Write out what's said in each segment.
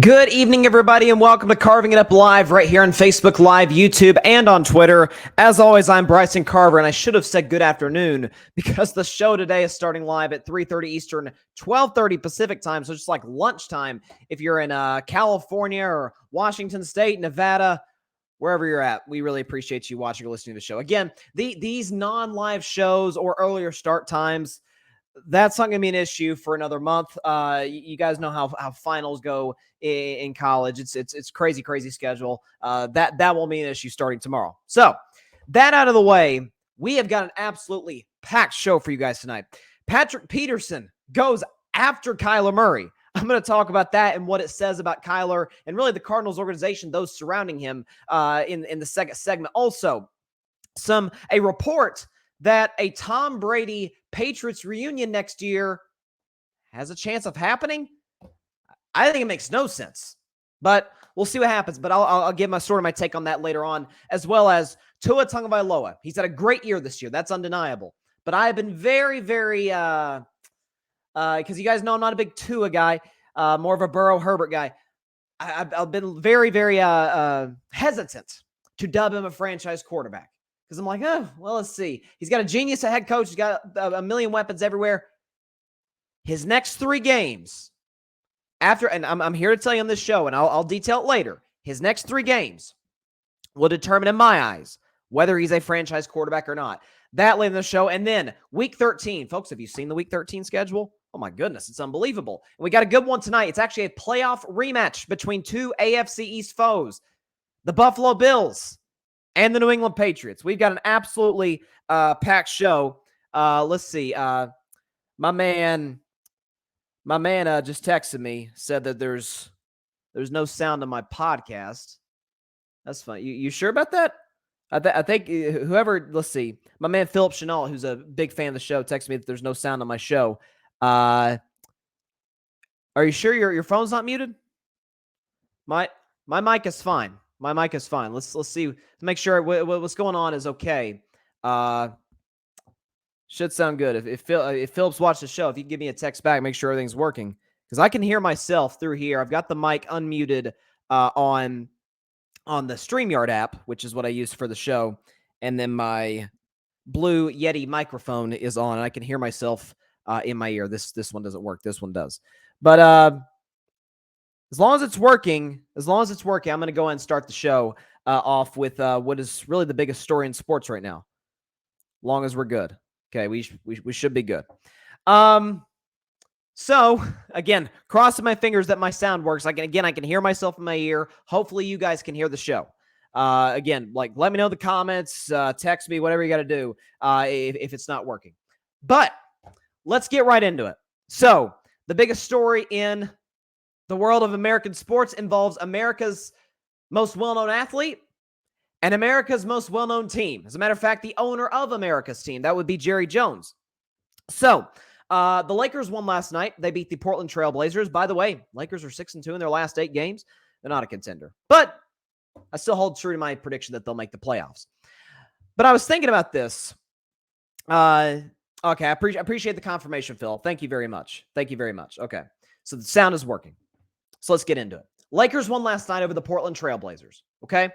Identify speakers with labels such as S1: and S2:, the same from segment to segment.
S1: Good evening, everybody, and welcome to Carving It Up Live right here on Facebook Live, YouTube, and on Twitter. As always, I'm Bryson Carver, and I should have said good afternoon because the show today is starting live at 3:30 Eastern, 12:30 Pacific time, so just like lunchtime if you're in California or Washington State, Nevada, wherever you're at. We really appreciate you watching or listening to the show. Again, these non-live shows or earlier start times, that's not going to be an issue for another month. You guys know how finals go in college. It's crazy schedule. That won't be an issue starting tomorrow. So that out of the way, we have got an absolutely packed show for you guys tonight. Patrick Peterson goes after Kyler Murray. I'm going to talk about that and what it says about Kyler and really the Cardinals organization, those surrounding him in the second segment. Also, a report that a Tom Brady Patriots reunion next year has a chance of happening. I think it makes no sense, but we'll see what happens. But I'll give my take on that later on, as well as Tua Tagovailoa. He's had a great year this year. That's undeniable. But I have been very, because you guys know I'm not a big Tua guy, more of a Burrow Herbert guy. I've been very, very hesitant to dub him a franchise quarterback. Because I'm like, well, let's see. He's got a genius at head coach. He's got a million weapons everywhere. His next 3 games, and I'm here to tell you on this show, and I'll detail it later. His next 3 games will determine, in my eyes, whether he's a franchise quarterback or not. That later in the show. And then Week 13. Folks, have you seen the Week 13 schedule? Oh, my goodness. It's unbelievable. And we got a good one tonight. It's actually a playoff rematch between 2 AFC East foes, the Buffalo Bills and the New England Patriots. We've got an absolutely packed show. Let's see. My man just texted me, said that there's no sound on my podcast. That's fine. You sure about that? I think whoever, let's see. My man Philip Chenault, who's a big fan of the show, texted me that there's no sound on my show. Are you sure your phone's not muted? My mic is fine. My mic is fine. Let's see. Make sure what's going on is okay. Should sound good. If Phillips watched the show, if you can give me a text back, make sure everything's working. Because I can hear myself through here. I've got the mic unmuted on the StreamYard app, which is what I use for the show. And then my Blue Yeti microphone is on, and I can hear myself in my ear. This one doesn't work. This one does. But as long as it's working, I'm going to go ahead and start the show off with what is really the biggest story in sports right now. Long as we're good. Okay, we should be good. So, again, crossing my fingers that my sound works. I can hear myself in my ear. Hopefully, you guys can hear the show. Again, let me know in the comments, text me, whatever you got to do if it's not working. But let's get right into it. So, the biggest story in the world of American sports involves America's most well-known athlete and America's most well-known team. As a matter of fact, the owner of America's team, that would be Jerry Jones. So, the Lakers won last night. They beat the Portland Trail Blazers. By the way, Lakers are 6-2 in their last 8 games. They're not a contender. But I still hold true to my prediction that they'll make the playoffs. But I was thinking about this. Okay, I appreciate the confirmation, Phil. Thank you very much. Okay, so the sound is working. So let's get into it. Lakers won last night over the Portland Trail Blazers, okay?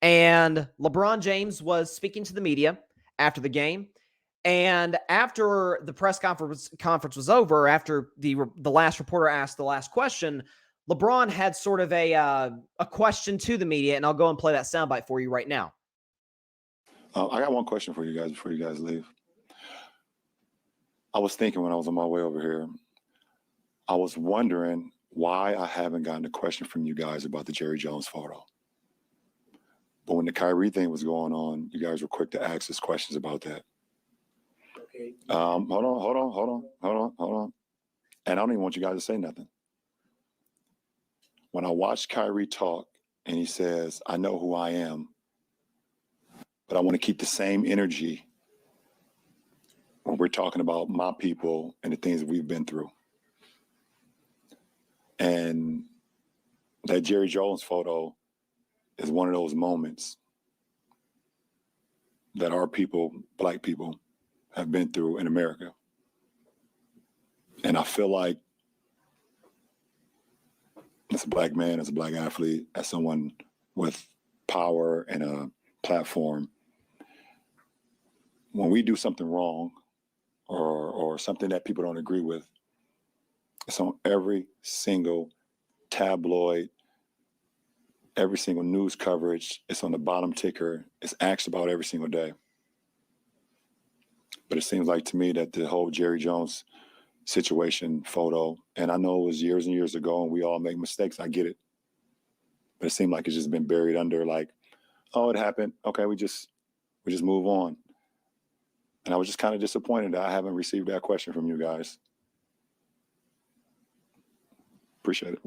S1: And LeBron James was speaking to the media after the game. And after the press conference was over, after the last reporter asked the last question, LeBron had sort of a question to the media, and I'll go and play that soundbite for you right now.
S2: I got one question for you guys before you guys leave. I was thinking when I was on my way over here, I was wondering why I haven't gotten a question from you guys about the Jerry Jones photo. But when the Kyrie thing was going on, you guys were quick to ask us questions about that.
S3: Okay.
S2: Hold on. And I don't even want you guys to say nothing. When I watched Kyrie talk and he says, I know who I am, but I want to keep the same energy when we're talking about my people and the things that we've been through. And that Jerry Jones photo is one of those moments that our people, Black people, have been through in America. And I feel like as a black man, as a black athlete, as someone with power and a platform, when we do something wrong or something that people don't agree with, it's on every single tabloid, every single news coverage. It's on the bottom ticker. It's asked about every single day. But it seems like to me that the whole Jerry Jones situation photo, and I know it was years and years ago and we all make mistakes. I get it. But it seemed like it's just been buried under like, oh, it happened. Okay, we just move on. And I was just kind of disappointed that I haven't received that question from you guys. Appreciate it.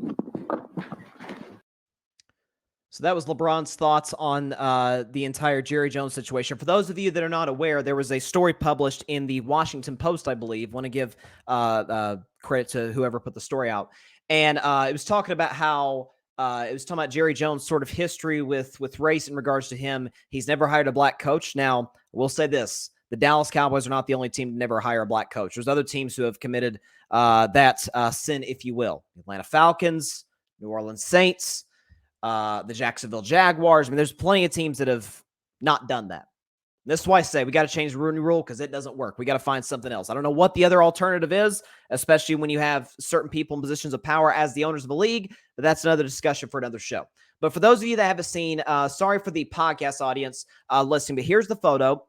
S1: So that was LeBron's thoughts on the entire Jerry Jones situation. For those of you that are not aware, there was a story published in the Washington Post, I believe. Want to give credit to whoever put the story out. And it was talking about how it was talking about Jerry Jones' sort of history with race in regards to him. He's never hired a black coach. Now, we'll say this. The Dallas Cowboys are not the only team to never hire a black coach. There's other teams who have committed that sin, if you will. The Atlanta Falcons, New Orleans Saints, the Jacksonville Jaguars. I mean, there's plenty of teams that have not done that. This is why I say we got to change the Rooney Rule because it doesn't work. We got to find something else. I don't know what the other alternative is, especially when you have certain people in positions of power as the owners of the league, but that's another discussion for another show. But for those of you that haven't seen, sorry for the podcast audience listening, but here's the photo.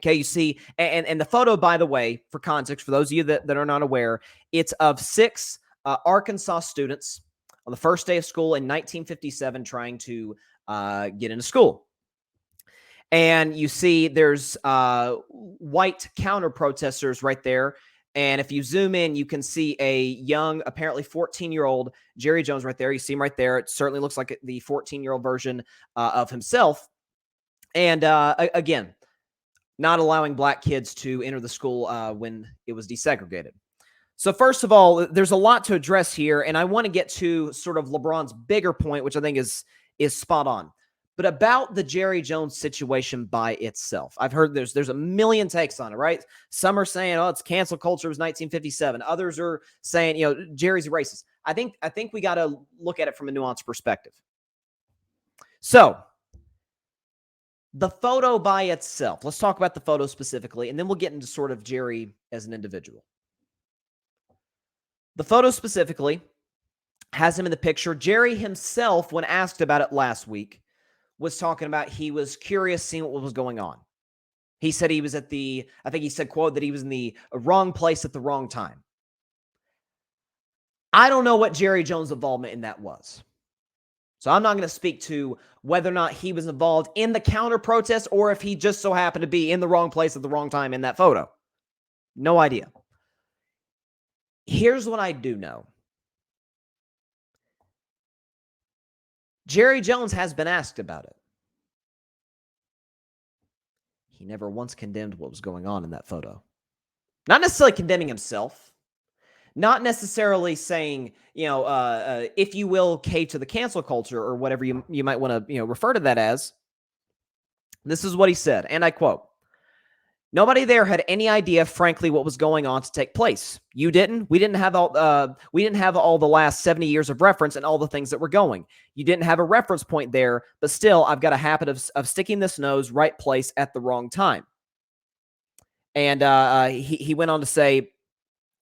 S1: Okay, you see, and the photo, by the way, for context, for those of you that are not aware, it's of 6 Arkansas students on the first day of school in 1957 trying to get into school. And you see there's white counter-protesters right there. And if you zoom in, you can see a young, apparently 14-year-old Jerry Jones right there. You see him right there. It certainly looks like the 14-year-old version of himself. And again, not allowing black kids to enter the school when it was desegregated. So first of all, there's a lot to address here, and I want to get to sort of LeBron's bigger point, which I think is spot on. But about the Jerry Jones situation by itself, I've heard there's a million takes on it, right? Some are saying, oh, it's cancel culture, it was 1957. Others are saying, Jerry's a racist. I think we got to look at it from a nuanced perspective. So the photo by itself, let's talk about the photo specifically, and then we'll get into sort of Jerry as an individual. The photo specifically has him in the picture. Jerry himself, when asked about it last week, was talking about he was curious seeing what was going on. He said he was I think he said, quote, that he was in the wrong place at the wrong time. I don't know what Jerry Jones' involvement in that was. So I'm not going to speak to whether or not he was involved in the counter protest or if he just so happened to be in the wrong place at the wrong time in that photo. No idea. Here's what I do know. Jerry Jones has been asked about it. He never once condemned what was going on in that photo. Not necessarily condemning himself. Not necessarily saying, if you will, cave to the cancel culture or whatever you might want to, refer to that as. This is what he said, and I quote, "Nobody there had any idea, frankly, what was going on to take place. You didn't. We didn't have all the last 70 years of reference and all the things that were going. You didn't have a reference point there, but still, I've got a habit of sticking this nose right place at the wrong time." And he went on to say,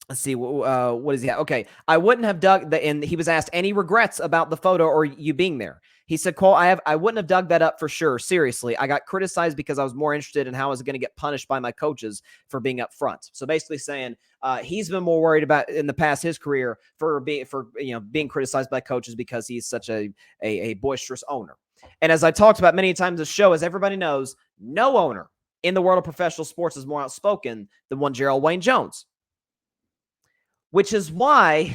S1: let's see, what does he have? Okay, I wouldn't have dug and he was asked any regrets about the photo or you being there. He said, quote, I wouldn't have dug that up for sure. Seriously, I got criticized because I was more interested in how I was going to get punished by my coaches for being up front. So basically saying he's been more worried about in the past his career for being criticized by coaches because he's such a boisterous owner. And as I talked about many times in the show, as everybody knows, no owner in the world of professional sports is more outspoken than one Gerald Wayne Jones. Which is why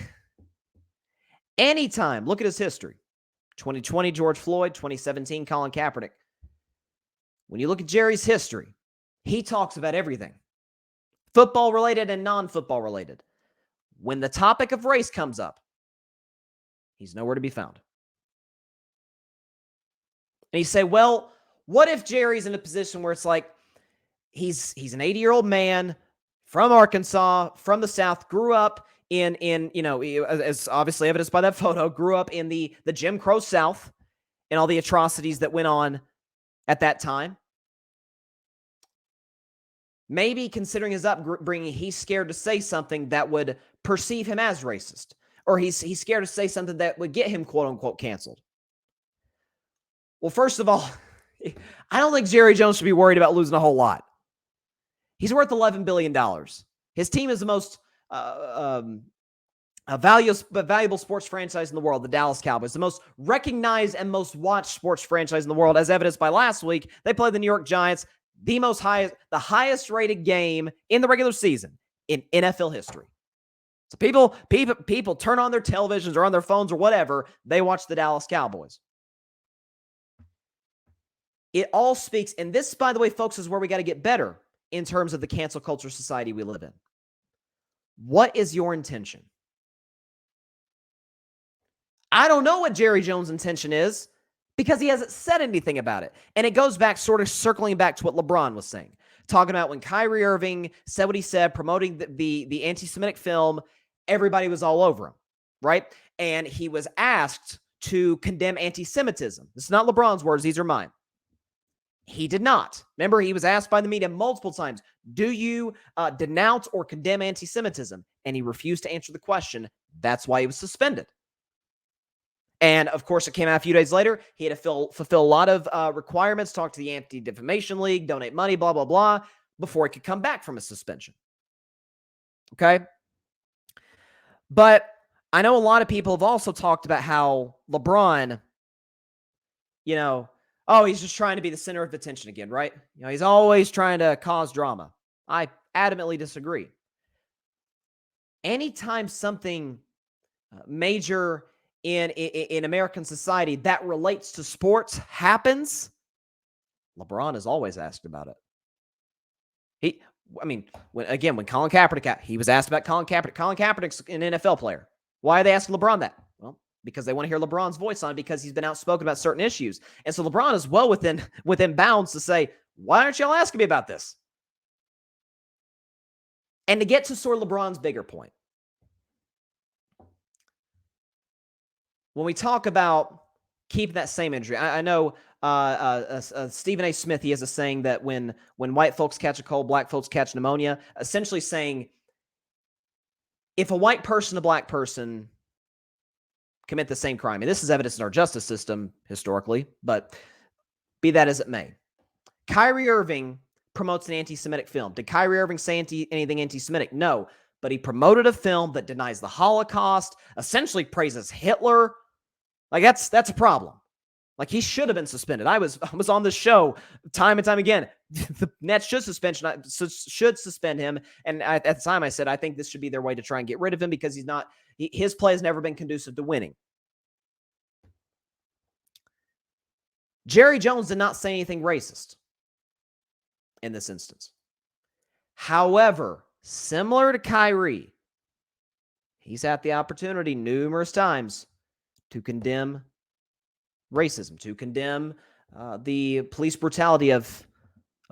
S1: anytime, look at his history. 2020, George Floyd. 2017, Colin Kaepernick. When you look at Jerry's history, he talks about everything. Football related and non-football related. When the topic of race comes up, he's nowhere to be found. And you say, well, what if Jerry's in a position where it's like he's an 80-year-old man from Arkansas, from the South, grew up as obviously evidenced by that photo, grew up in the Jim Crow South and all the atrocities that went on at that time. Maybe considering his upbringing, he's scared to say something that would perceive him as racist, or he's scared to say something that would get him quote unquote canceled. Well, first of all, I don't think Jerry Jones should be worried about losing a whole lot. He's worth $11 billion. His team is the most valuable sports franchise in the world, the Dallas Cowboys, the most recognized and most watched sports franchise in the world, as evidenced by last week. They played the New York Giants, the highest rated game in the regular season in NFL history. So people turn on their televisions or on their phones or whatever, they watch the Dallas Cowboys. It all speaks, and this, by the way, folks, is where we got to get better in terms of the cancel culture society we live in. What is your intention? I don't know what Jerry Jones' intention is because he hasn't said anything about it. And it goes back, sort of circling back to what LeBron was saying, talking about when Kyrie Irving said what he said, promoting the anti-Semitic film, everybody was all over him, right? And he was asked to condemn anti-Semitism. This is not LeBron's words, these are mine. He did not. Remember, he was asked by the media multiple times, do you denounce or condemn anti-Semitism? And he refused to answer the question. That's why he was suspended. And, of course, it came out a few days later. He had to fulfill a lot of requirements, talk to the Anti-Defamation League, donate money, blah, blah, blah, before he could come back from a suspension. Okay? But I know a lot of people have also talked about how LeBron, he's just trying to be the center of attention again, right? He's always trying to cause drama. I adamantly disagree. Anytime something major in American society that relates to sports happens, LeBron is always asked about it. When Colin Kaepernick, he was asked about Colin Kaepernick. Colin Kaepernick's an NFL player. Why are they asking LeBron that? Well, because they want to hear LeBron's voice on it because he's been outspoken about certain issues. And so LeBron is well within bounds to say, why aren't y'all asking me about this? And to get to sort of LeBron's bigger point, when we talk about keeping that same injury, I know Stephen A. Smith, he has a saying that when white folks catch a cold, black folks catch pneumonia, essentially saying if a white person, a black person commit the same crime, and this is evidence in our justice system historically, but be that as it may, Kyrie Irving promotes an anti-Semitic film. Did Kyrie Irving say anything anti-Semitic? No, but he promoted a film that denies the Holocaust, essentially praises Hitler. Like that's a problem. Like he should have been suspended. I was on this show time and time again. The Nets should suspend him. And at the time I said, I think this should be their way to try and get rid of him because his play has never been conducive to winning. Jerry Jones did not say anything racist in this instance. However, similar to Kyrie, he's had the opportunity numerous times to condemn racism, to condemn the police brutality of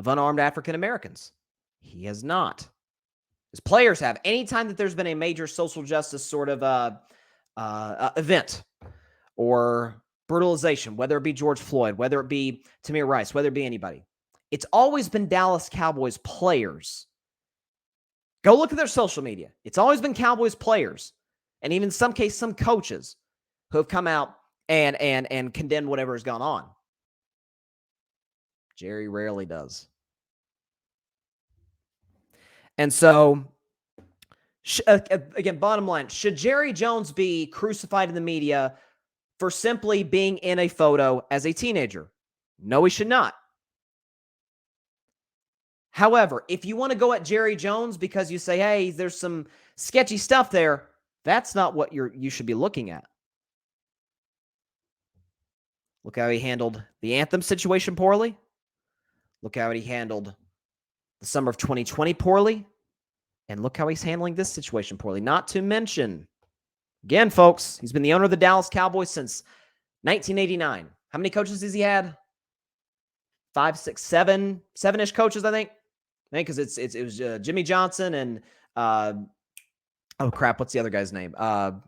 S1: unarmed African Americans. He has not. His players have. Anytime that there's been a major social justice sort of event or brutalization, whether it be George Floyd, whether it be Tamir Rice, whether it be anybody, it's always been Dallas Cowboys players. Go look at their social media. It's always been Cowboys players, and even in some cases, some coaches who have come out and condemned whatever has gone on. Jerry rarely does. And so, again, bottom line, should Jerry Jones be crucified in the media for simply being in a photo as a teenager? No, he should not. However, if you want to go at Jerry Jones because you say, hey, there's some sketchy stuff there, that's not what you should be looking at. Look how he handled the anthem situation poorly. Look how he handled the summer of 2020 poorly. And look how he's handling this situation poorly. Not to mention, again, folks, he's been the owner of the Dallas Cowboys since 1989. How many coaches has he had? 5, 6, 7-ish coaches, I think. I think because it was Jimmy Johnson and Oh crap! What's the other guy's name? I'm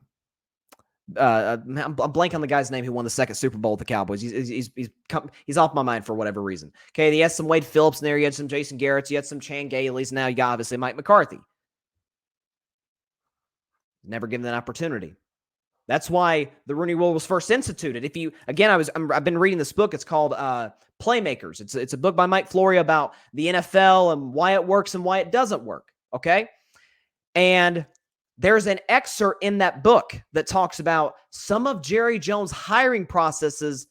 S1: blank on the guy's name who won the second Super Bowl with the Cowboys. He's off my mind for whatever reason. Okay, he had some Wade Phillips in there. You had some Jason Garrett's. You had some Chan Gailey's. Now you got obviously Mike McCarthy. Never given an opportunity. That's why the Rooney Rule was first instituted. If you again, I've been reading this book. It's called Playmakers. It's a book by Mike Flory about the NFL and why it works and why it doesn't work. Okay, and there's an excerpt in that book that talks about some of Jerry Jones' hiring processes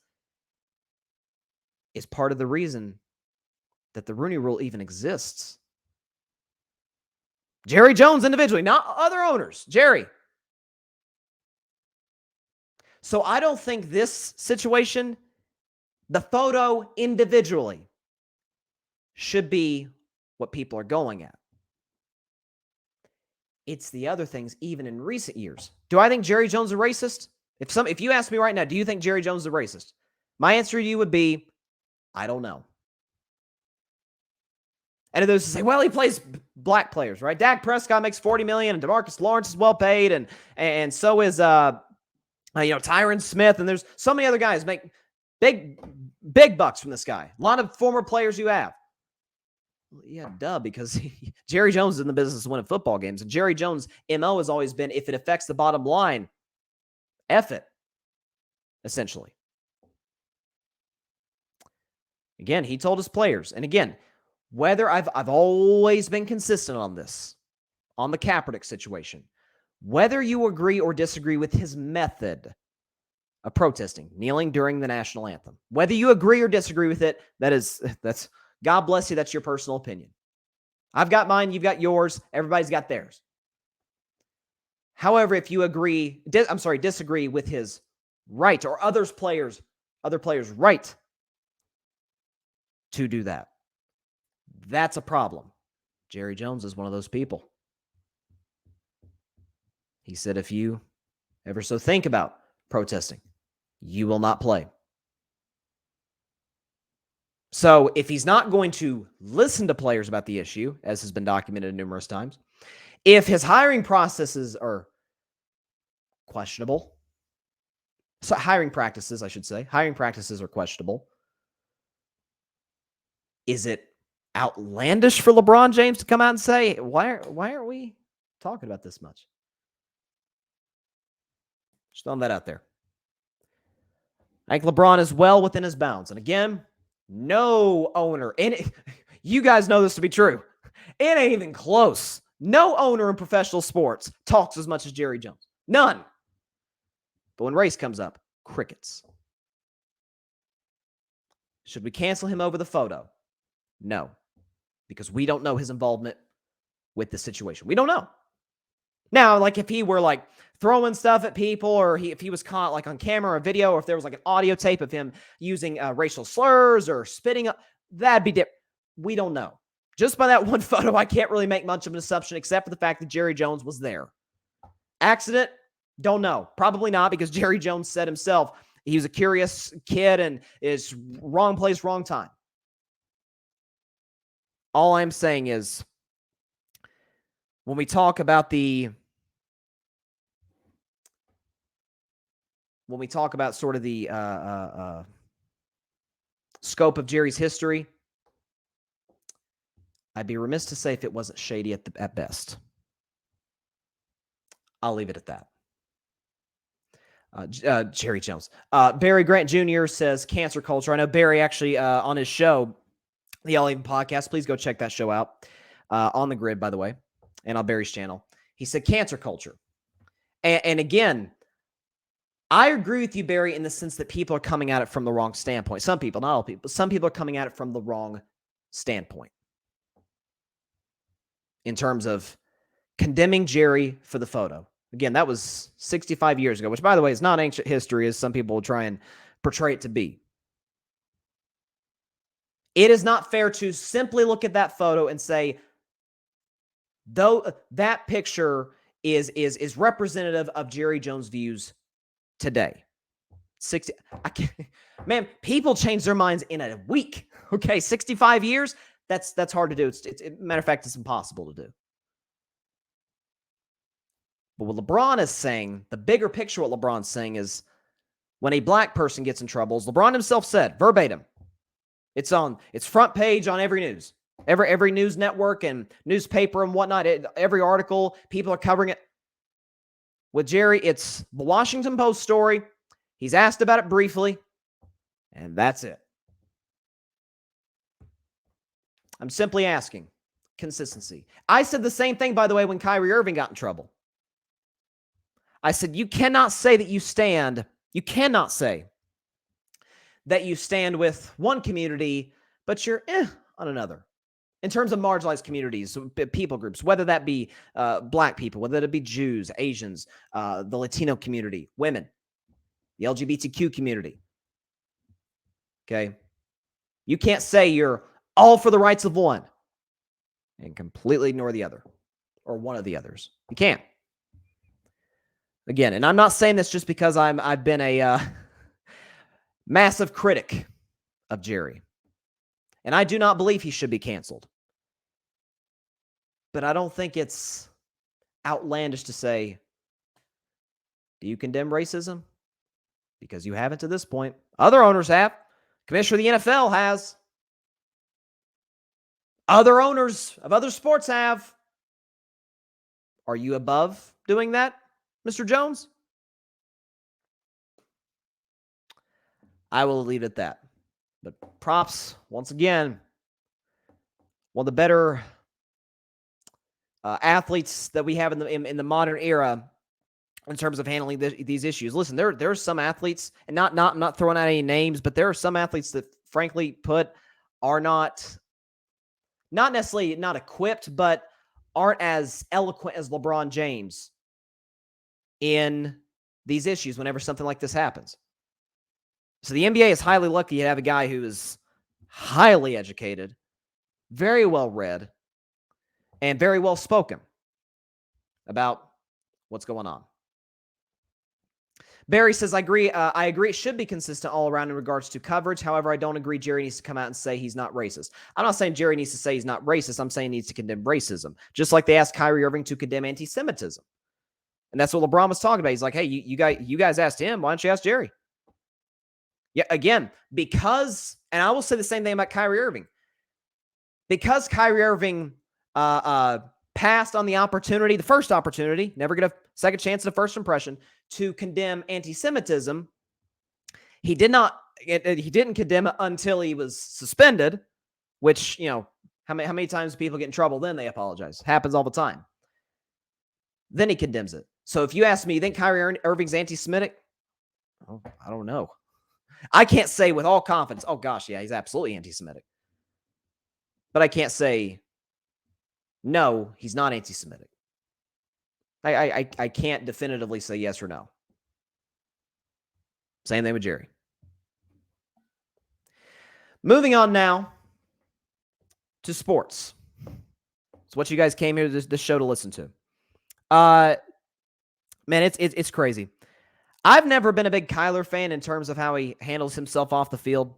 S1: is part of the reason that the Rooney Rule even exists. Jerry Jones individually, not other owners. Jerry. So I don't think this situation, the photo individually, should be what people are going at. It's the other things, even in recent years. Do I think Jerry Jones is a racist? If you ask me right now, do you think Jerry Jones is a racist? My answer to you would be, I don't know. And those who say, well, he plays black players, right? Dak Prescott makes $40 million, and DeMarcus Lawrence is well paid, and so is Tyron Smith, and there's so many other guys make big bucks from this guy. A lot of former players you have. Yeah, duh, because Jerry Jones is in the business of winning football games. And Jerry Jones' MO has always been, if it affects the bottom line, F it, essentially. Again, he told his players, and again, whether I've always been consistent on this, on the Kaepernick situation, whether you agree or disagree with his method of protesting, kneeling during the national anthem, whether you agree or disagree with it, that's God bless you. That's your personal opinion. I've got mine. You've got yours. Everybody's got theirs. However, if you disagree with his right or other players' right to do that, that's a problem. Jerry Jones is one of those people. He said, if you ever so think about protesting, you will not play. So if he's not going to listen to players about the issue, as has been documented numerous times, if his hiring processes are questionable, so hiring practices are questionable, is it outlandish for LeBron James to come out and say, why aren't we talking about this much? Just throwing that out there. I think LeBron is well within his bounds. And again, no owner, you guys know this to be true. It ain't even close. No owner in professional sports talks as much as Jerry Jones. None. But when race comes up, crickets. Should we cancel him over the photo? No. Because we don't know his involvement with the situation. We don't know. Now, like if he were like throwing stuff at people, or if he was caught like on camera or video, or if there was like an audio tape of him using racial slurs or spitting up, that'd be different. We don't know. Just by that one photo, I can't really make much of an assumption except for the fact that Jerry Jones was there. Accident? Don't know. Probably not, because Jerry Jones said himself he was a curious kid and is wrong place, wrong time. All I'm saying is, when we talk about sort of the scope of Jerry's history, I'd be remiss to say if it wasn't shady at best. I'll leave it at that. Jerry Jones. Barry Grant Jr. says cancer culture. I know Barry actually on his show, the All Even podcast. Please go check that show out on the grid, by the way, and on Barry's channel. He said cancer culture. And again, I agree with you, Barry, in the sense that people are coming at it from the wrong standpoint. Some people, not all people, but some people are coming at it from the wrong standpoint. In terms of condemning Jerry for the photo. Again, that was 65 years ago, which, by the way, is not ancient history, as some people will try and portray it to be. It is not fair to simply look at that photo and say, though that picture is representative of Jerry Jones' views today. Man, people change their minds in a week. Okay, 65 years, that's hard to do. Matter of fact, it's impossible to do. But what LeBron is saying, the bigger picture, what LeBron's saying is when a black person gets in trouble, as LeBron himself said, verbatim, it's front page on every news, every news network and newspaper and whatnot, every article, people are covering it. With Jerry, it's the Washington Post story. He's asked about it briefly, and that's it. I'm simply asking consistency. I said the same thing, by the way, when Kyrie Irving got in trouble. I said, you cannot say that you stand with one community, but you're on another. In terms of marginalized communities, people groups, whether that be black people, whether it be Jews, Asians, the Latino community, women, the LGBTQ community. Okay? You can't say you're all for the rights of one and completely ignore the other or one of the others. You can't. Again, and I'm not saying this just because I've been a massive critic of Jerry. And I do not believe he should be canceled. But I don't think it's outlandish to say, do you condemn racism? Because you haven't to this point. Other owners have. Commissioner of the NFL has. Other owners of other sports have. Are you above doing that, Mr. Jones? I will leave it at that. But props, once again, one of the better athletes that we have in the modern era in terms of handling these issues. Listen, there are some athletes, and I'm not throwing out any names, but there are some athletes that, frankly put, are not necessarily not equipped, but aren't as eloquent as LeBron James in these issues whenever something like this happens. So the NBA is highly lucky to have a guy who is highly educated, very well read, and very well spoken about what's going on. Barry says, I agree it should be consistent all around in regards to coverage. However, I don't agree Jerry needs to come out and say he's not racist. I'm not saying Jerry needs to say he's not racist. I'm saying he needs to condemn racism. Just like they asked Kyrie Irving to condemn anti-Semitism. And that's what LeBron was talking about. He's like, hey, you guys asked him. Why don't you ask Jerry? Yeah, again, because, and I will say the same thing about Kyrie Irving. Because Kyrie Irving passed on the opportunity, the first opportunity, never get a second chance at a first impression, to condemn anti-Semitism, he didn't condemn it until he was suspended, which, how many times do people get in trouble, then they apologize. Happens all the time. Then he condemns it. So if you ask me, you think Kyrie Irving's anti-Semitic? Oh, I don't know. I can't say with all confidence, oh gosh, yeah, he's absolutely anti-Semitic. But I can't say, no, he's not anti-Semitic. I can't definitively say yes or no. Same thing with Jerry. Moving on now to sports. It's what you guys came here to this show to listen to. Man, it's crazy. I've never been a big Kyler fan in terms of how he handles himself off the field.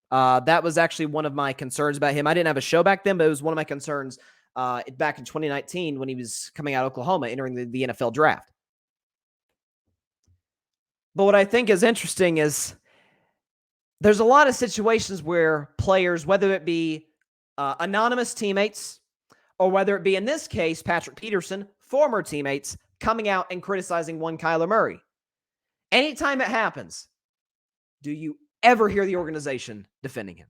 S1: That was actually one of my concerns about him. I didn't have a show back then, but it was one of my concerns back in 2019 when he was coming out of Oklahoma, entering the NFL draft. But what I think is interesting is there's a lot of situations where players, whether it be anonymous teammates or whether it be, in this case, Patrick Peterson, former teammates, coming out and criticizing one Kyler Murray. Anytime it happens, do you ever hear the organization defending him?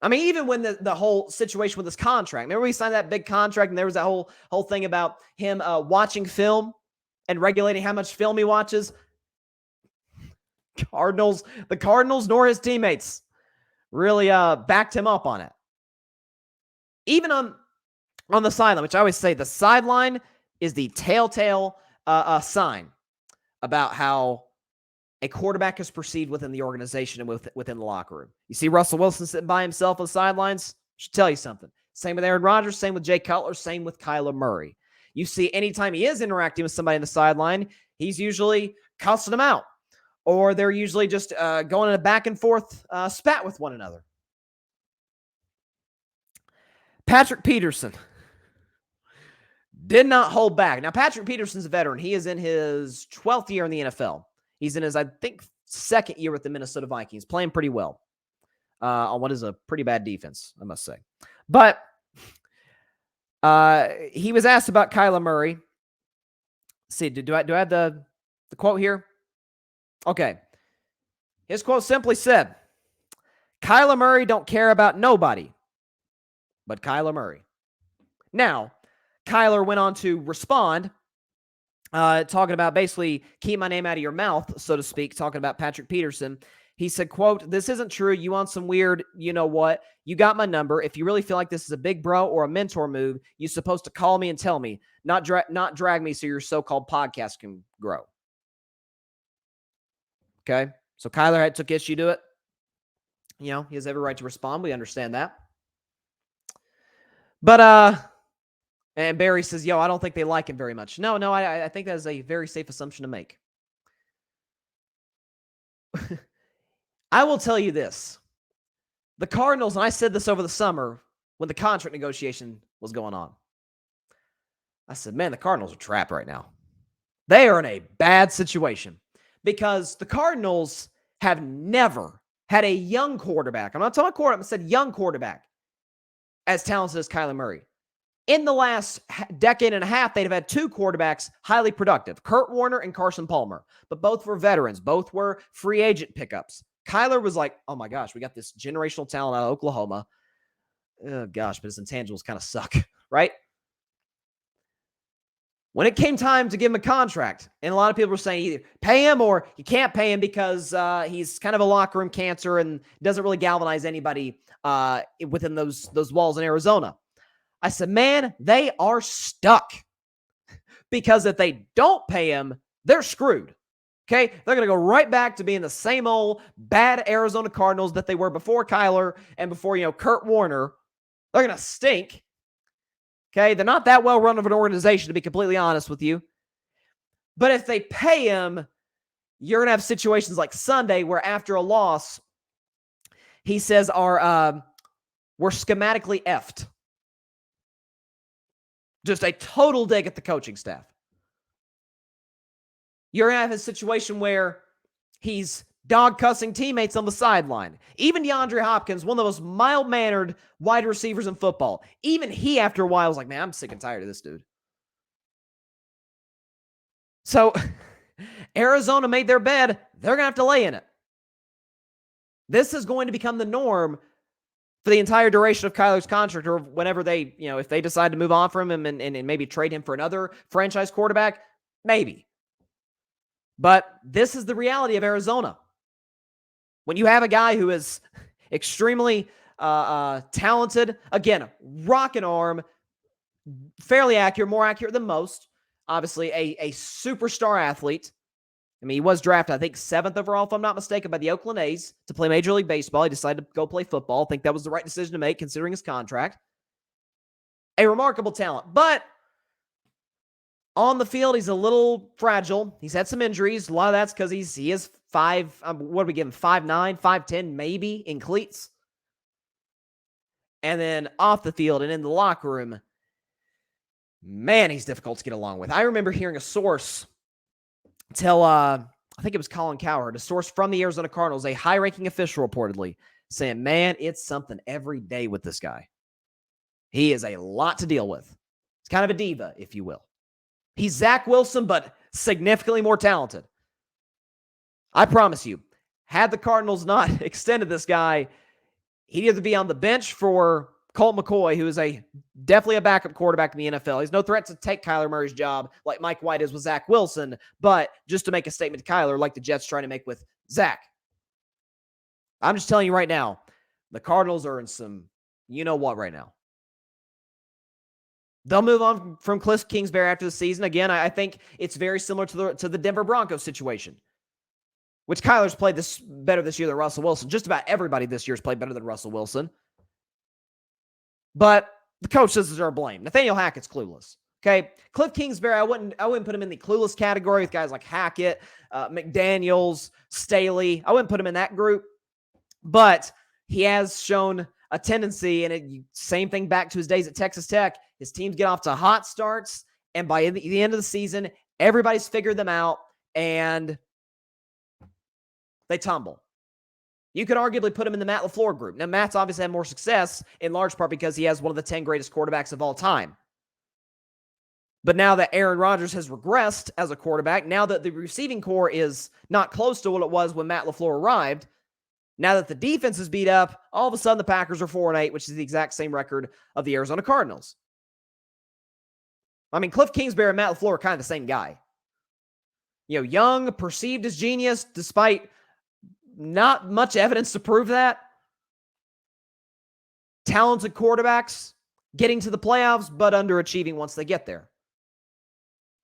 S1: I mean, even when the whole situation with his contract, remember we signed that big contract and there was that whole thing about him watching film and regulating how much film he watches. The Cardinals nor his teammates really backed him up on it. Even on the sideline, which I always say the sideline is the telltale sign about how a quarterback is perceived within the organization and within the locker room. You see Russell Wilson sitting by himself on the sidelines, should tell you something. Same with Aaron Rodgers, same with Jay Cutler, same with Kyler Murray. You see anytime he is interacting with somebody on the sideline, he's usually cussing them out. Or they're usually just going in a back and forth spat with one another. Patrick Peterson. did not hold back. Now, Patrick Peterson's a veteran. He is in his 12th year in the NFL. He's in his, I think, second year with the Minnesota Vikings, playing pretty well on what is a pretty bad defense, I must say. But he was asked about Kyler Murray. Let's see, do I have the quote here? Okay. His quote simply said, Kyler Murray don't care about nobody but Kyler Murray. Now, Kyler went on to respond, talking about basically keep my name out of your mouth, so to speak, talking about Patrick Peterson. He said, quote, this isn't true. You want some weird, you know what? You got my number. If you really feel like this is a big bro or a mentor move, you're supposed to call me and tell me, not drag me so your so-called podcast can grow. Okay? So Kyler took issue to it. You know, he has every right to respond. We understand that. But, and Barry says, yo, I don't think they like him very much. No, I think that is a very safe assumption to make. I will tell you this. The Cardinals, and I said this over the summer when the contract negotiation was going on. I said, man, the Cardinals are trapped right now. They are in a bad situation because the Cardinals have never had a young quarterback. I'm not talking quarterback. I said young quarterback as talented as Kyler Murray. In the last decade and a half, they'd have had two quarterbacks highly productive, Kurt Warner and Carson Palmer, but both were veterans. Both were free agent pickups. Kyler was like, oh my gosh, we got this generational talent out of Oklahoma. Oh gosh, but his intangibles kind of suck, right? When it came time to give him a contract, and a lot of people were saying either pay him or you can't pay him because he's kind of a locker room cancer and doesn't really galvanize anybody within those walls in Arizona. I said, man, they are stuck because if they don't pay him, they're screwed. Okay, they're going to go right back to being the same old bad Arizona Cardinals that they were before Kyler and before, Kurt Warner. They're going to stink. Okay, they're not that well run of an organization, to be completely honest with you. But if they pay him, you're going to have situations like Sunday where after a loss, he says, we're schematically effed. Just a total dig at the coaching staff. You're going to have a situation where he's dog-cussing teammates on the sideline. Even DeAndre Hopkins, one of the most mild-mannered wide receivers in football, even he, after a while, was like, man, I'm sick and tired of this dude. So, Arizona made their bed. They're going to have to lay in it. This is going to become the norm for the entire duration of Kyler's contract, or whenever they, if they decide to move on from him and maybe trade him for another franchise quarterback, maybe. But this is the reality of Arizona. When you have a guy who is extremely talented, again, rocket arm, fairly accurate, more accurate than most, obviously a superstar athlete. I mean, he was drafted, I think, 7th overall, if I'm not mistaken, by the Oakland A's to play Major League Baseball. He decided to go play football. I think that was the right decision to make, considering his contract. A remarkable talent. But on the field, he's a little fragile. He's had some injuries. A lot of that's because he is 5'9", 5'10", maybe, in cleats. And then off the field and in the locker room, man, he's difficult to get along with. I remember hearing a source tell, I think it was Colin Cowherd, a source from the Arizona Cardinals, a high-ranking official reportedly, saying, man, it's something every day with this guy. He is a lot to deal with. He's kind of a diva, if you will. He's Zach Wilson, but significantly more talented. I promise you, had the Cardinals not extended this guy, he'd either be on the bench for Colt McCoy, who is definitely a backup quarterback in the NFL. He's no threat to take Kyler Murray's job like Mike White is with Zach Wilson, but just to make a statement to Kyler like the Jets trying to make with Zach. I'm just telling you right now, the Cardinals are in some you-know-what right now. They'll move on from Cliff Kingsbury after the season. Again, I think it's very similar to the Denver Broncos situation, which Kyler's played better this year than Russell Wilson. Just about everybody this year has played better than Russell Wilson. But the coach doesn't deserve blame. Nathaniel Hackett's clueless. Okay, Cliff Kingsbury, I wouldn't put him in the clueless category with guys like Hackett, McDaniels, Staley. I wouldn't put him in that group. But he has shown a tendency, and same thing back to his days at Texas Tech. His teams get off to hot starts, and by the end of the season, everybody's figured them out, and they tumble. You could arguably put him in the Matt LaFleur group. Now, Matt's obviously had more success, in large part because he has one of the 10 greatest quarterbacks of all time. But now that Aaron Rodgers has regressed as a quarterback, now that the receiving core is not close to what it was when Matt LaFleur arrived, now that the defense is beat up, all of a sudden the Packers are 4-8, which is the exact same record of the Arizona Cardinals. I mean, Cliff Kingsbury and Matt LaFleur are kind of the same guy. Young, perceived as genius, despite not much evidence to prove that. Talented quarterbacks getting to the playoffs, but underachieving once they get there.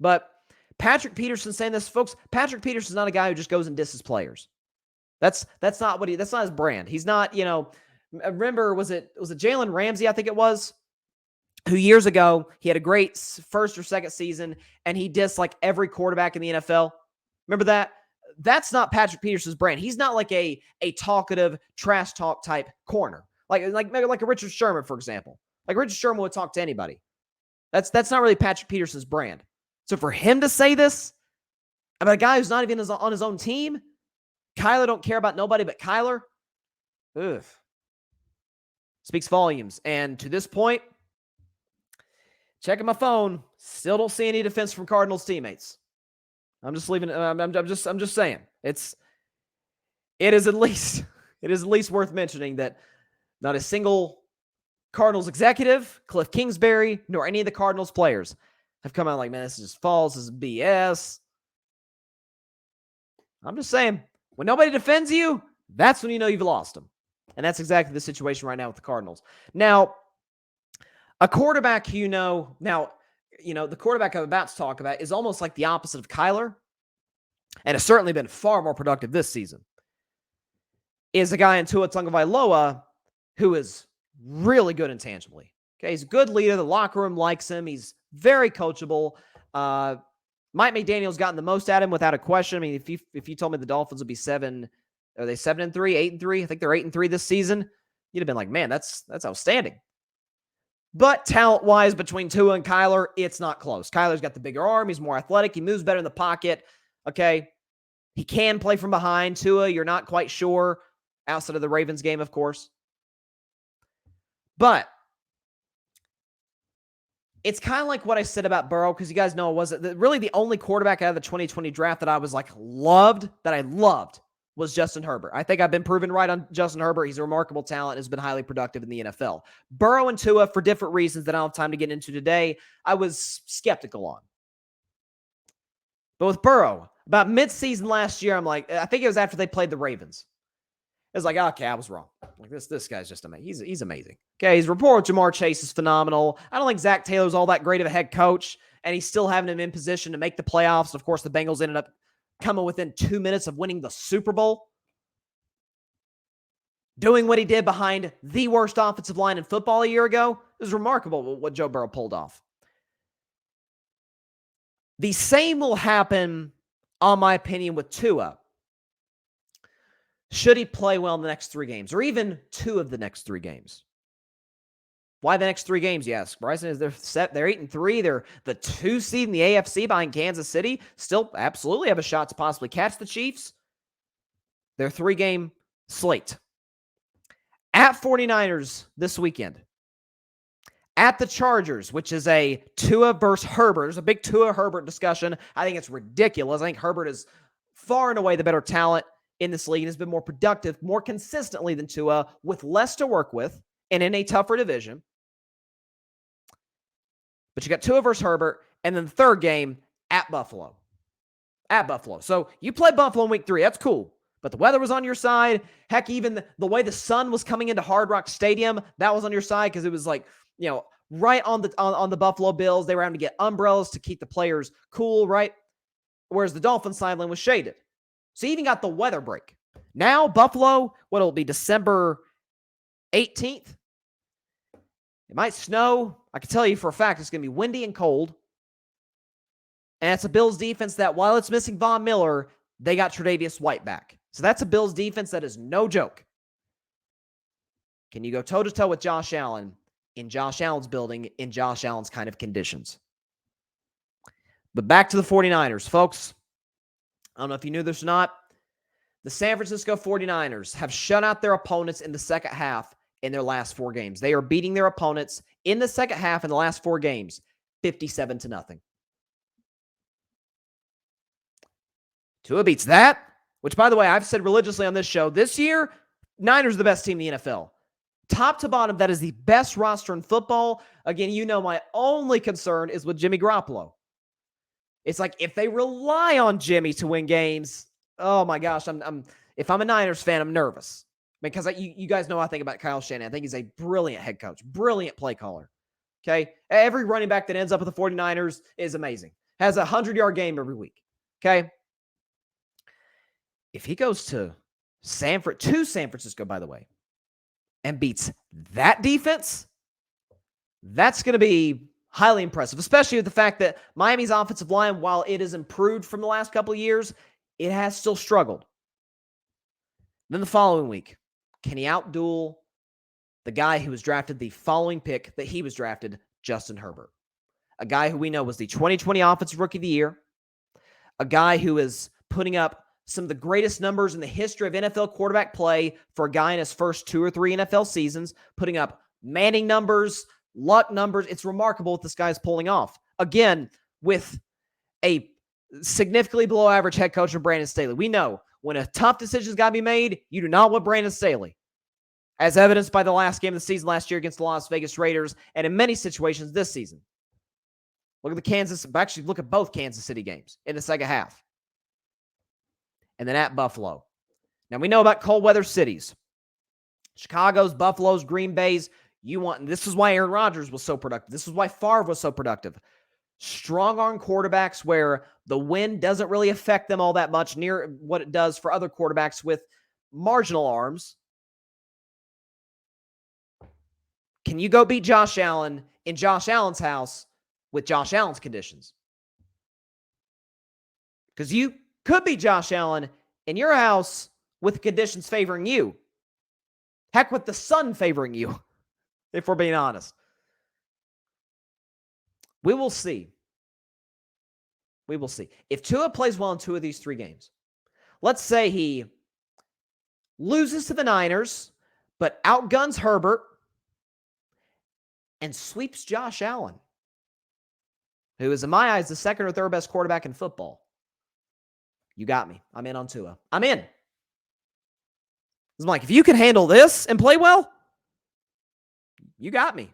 S1: But Patrick Peterson saying this, folks, Patrick Peterson's not a guy who just goes and disses players. That's not his brand. He's not, remember, was it Jalen Ramsey, I think it was, who years ago, he had a great first or second season, and he dissed like every quarterback in the NFL. Remember that? That's not Patrick Peterson's brand. He's not like a talkative, trash talk type corner. Like a Richard Sherman, for example. Like Richard Sherman would talk to anybody. That's not really Patrick Peterson's brand. So for him to say this about a guy who's not even on his own team, Kyler don't care about nobody but Kyler, speaks volumes. And to this point, checking my phone, still don't see any defense from Cardinals teammates. I'm just leaving. I'm just saying it is at least worth mentioning that not a single Cardinals executive, Cliff Kingsbury, nor any of the Cardinals players have come out like, man, this is just false. This is BS. I'm just saying, when nobody defends you, that's when you know you've lost them. And that's exactly the situation right now with the Cardinals. Now, a quarterback the quarterback I'm about to talk about is almost like the opposite of Kyler, and has certainly been far more productive this season, is a guy in Tua Tagovailoa who is really good intangibly. Okay, he's a good leader. The locker room likes him. He's very coachable. Mike McDaniel's gotten the most at him without a question. I mean, if you told me the Dolphins would be 7, are they 7-3, 8-3? I think they're 8-3 this season. You'd have been like, man, that's outstanding. But talent-wise, between Tua and Kyler, it's not close. Kyler's got the bigger arm. He's more athletic. He moves better in the pocket. Okay, he can play from behind. Tua, you're not quite sure, outside of the Ravens game, of course. But it's kind of like what I said about Burrow, because you guys know it wasn't really the only quarterback out of the 2020 draft that I was like loved was Justin Herbert. I think I've been proven right on Justin Herbert. He's a remarkable talent, has been highly productive in the NFL. Burrow and Tua, for different reasons that I don't have time to get into today, I was skeptical on. But with Burrow, about mid-season last year, I'm like, I think it was after they played the Ravens. It was like, okay, I was wrong. Like this guy's just amazing. He's amazing. Okay, his rapport with Jamar Chase is phenomenal. I don't think Zach Taylor's all that great of a head coach, and he's still having him in position to make the playoffs. Of course, the Bengals ended up coming within 2 minutes of winning the Super Bowl. Doing what he did behind the worst offensive line in football a year ago, it was remarkable what Joe Burrow pulled off. The same will happen, on my opinion, with Tua. Should he play well in the next 3 games, or even 2 of the next 3 games? Why the next 3 games, you ask? Bryson, is they're 8-3. They're the 2 seed in the AFC behind Kansas City. Still absolutely have a shot to possibly catch the Chiefs. Their 3-game slate. At 49ers this weekend. At the Chargers, which is a Tua versus Herbert. There's a big Tua-Herbert discussion. I think it's ridiculous. I think Herbert is far and away the better talent in this league and has been more productive, more consistently than Tua, with less to work with and in a tougher division. But you got Tua versus Herbert, and then the 3rd game at Buffalo. At Buffalo. So you play Buffalo in week 3. That's cool. But the weather was on your side. Heck, even the way the sun was coming into Hard Rock Stadium, that was on your side, because it was like, right on the Buffalo Bills. They were having to get umbrellas to keep the players cool, right? Whereas the Dolphins sideline was shaded. So you even got the weather break. Now, Buffalo, what'll it be, December 18th? It might snow. I can tell you for a fact it's going to be windy and cold. And it's a Bills defense that, while it's missing Von Miller, they got Tre'Davious White back. So that's a Bills defense that is no joke. Can you go toe-to-toe with Josh Allen in Josh Allen's building, in Josh Allen's kind of conditions? But back to the 49ers, folks. I don't know if you knew this or not. The San Francisco 49ers have shut out their opponents in the second half in their last 4 games. They are beating their opponents in the second half in the last 4 games, 57-0. Tua beats that, which, by the way, I've said religiously on this show, this year, Niners are the best team in the NFL. Top to bottom, that is the best roster in football. Again, you know my only concern is with Jimmy Garoppolo. It's like if they rely on Jimmy to win games, oh my gosh, if I'm a Niners fan, I'm nervous. Because you guys know how I think about Kyle Shanahan. I think he's a brilliant head coach, brilliant play caller. Okay? Every running back that ends up with the 49ers is amazing. Has a 100-yard game every week. Okay? If he goes to San Francisco, by the way, and beats that defense, that's going to be highly impressive, especially with the fact that Miami's offensive line, while it has improved from the last couple of years, it has still struggled. Then the following week, can he outduel the guy who was drafted the following pick that he was drafted, Justin Herbert? A guy who we know was the 2020 Offensive Rookie of the Year, a guy who is putting up some of the greatest numbers in the history of NFL quarterback play for a guy in his first 2 or 3 NFL seasons, putting up Manning numbers, luck numbers. It's remarkable what this guy's pulling off. Again, with a significantly below average head coach of Brandon Staley. We know when a tough decision's got to be made, you do not want Brandon Staley. As evidenced by the last game of the season last year against the Las Vegas Raiders, and in many situations this season. Look at both Kansas City games in the second half. And then at Buffalo. Now, we know about cold weather cities. Chicago's, Buffalo's, Green Bay's. This is why Aaron Rodgers was so productive. This is why Favre was so productive. Strong arm quarterbacks where the wind doesn't really affect them all that much, near what it does for other quarterbacks with marginal arms. Can you go beat Josh Allen in Josh Allen's house with Josh Allen's conditions? Because you could beat Josh Allen in your house with conditions favoring you. Heck, with the sun favoring you, if we're being honest. We will see. We will see. If Tua plays well in 2 of these 3 games, let's say he loses to the Niners, but outguns Herbert and sweeps Josh Allen, who is, in my eyes, the second or third best quarterback in football. You got me. I'm in on Tua. I'm in. I'm like, if you can handle this and play well, you got me.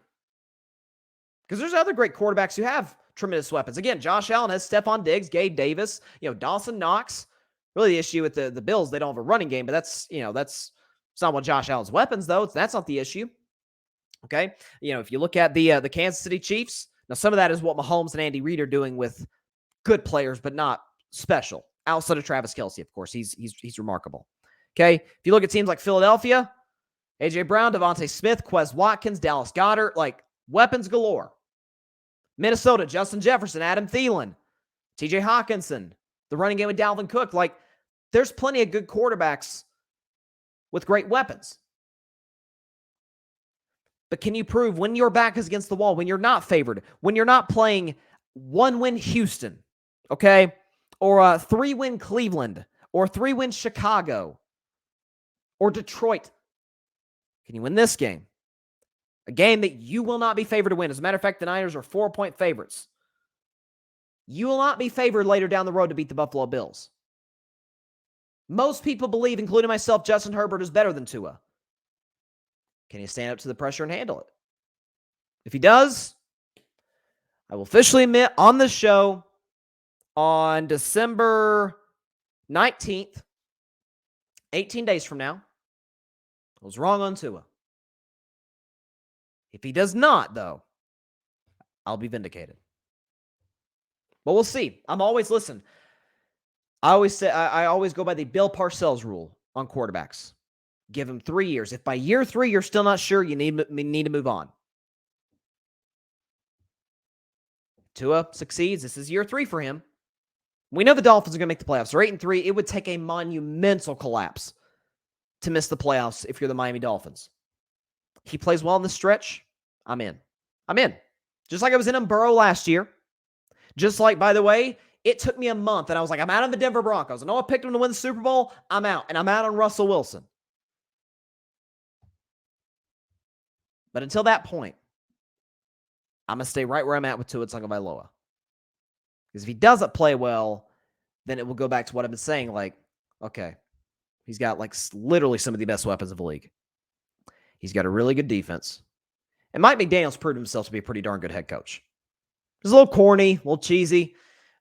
S1: Because there's other great quarterbacks who have tremendous weapons. Again, Josh Allen has Stephon Diggs, Gabe Davis, Dawson Knox. Really the issue with the Bills, they don't have a running game, but that's not what Josh Allen's weapons, though. That's not the issue. Okay? If you look at the Kansas City Chiefs, now some of that is what Mahomes and Andy Reid are doing with good players, but not special. Outside of Travis Kelce, of course. He's remarkable. Okay? If you look at teams like Philadelphia, A.J. Brown, Devontae Smith, Quez Watkins, Dallas Goedert, weapons galore. Minnesota, Justin Jefferson, Adam Thielen, T.J. Hawkinson, the running game with Dalvin Cook. There's plenty of good quarterbacks with great weapons. But can you prove when your back is against the wall, when you're not favored, when you're not playing 1-win Houston, okay, or a 3-win Cleveland, or 3-win Chicago, or Detroit, can you win this game? A game that you will not be favored to win. As a matter of fact, the Niners are 4-point favorites. You will not be favored later down the road to beat the Buffalo Bills. Most people believe, including myself, Justin Herbert is better than Tua. Can he stand up to the pressure and handle it? If he does, I will officially admit on this show on December 19th, 18 days from now, I was wrong on Tua. If he does not, though, I'll be vindicated. But we'll see. I always go by the Bill Parcells rule on quarterbacks. Give him 3 years. If by year 3 you're still not sure, you need to move on. Tua succeeds. This is year 3 for him. We know the Dolphins are going to make the playoffs. They're 8-3. It would take a monumental collapse to miss the playoffs if you're the Miami Dolphins. He plays well in the stretch. I'm in. Just like I was in on Burrow last year. Just like, by the way, it took me a month, and I was like, I'm out on the Denver Broncos. I know I picked them to win the Super Bowl. I'm out, and I'm out on Russell Wilson. But until that point, I'm going to stay right where I'm at with Tua Tagovailoa. Because if he doesn't play well, then it will go back to what I've been saying. Like, okay, he's got like literally some of the best weapons of the league. He's got a really good defense. And Mike McDaniel's proved himself to be a pretty darn good head coach. It was a little corny, a little cheesy.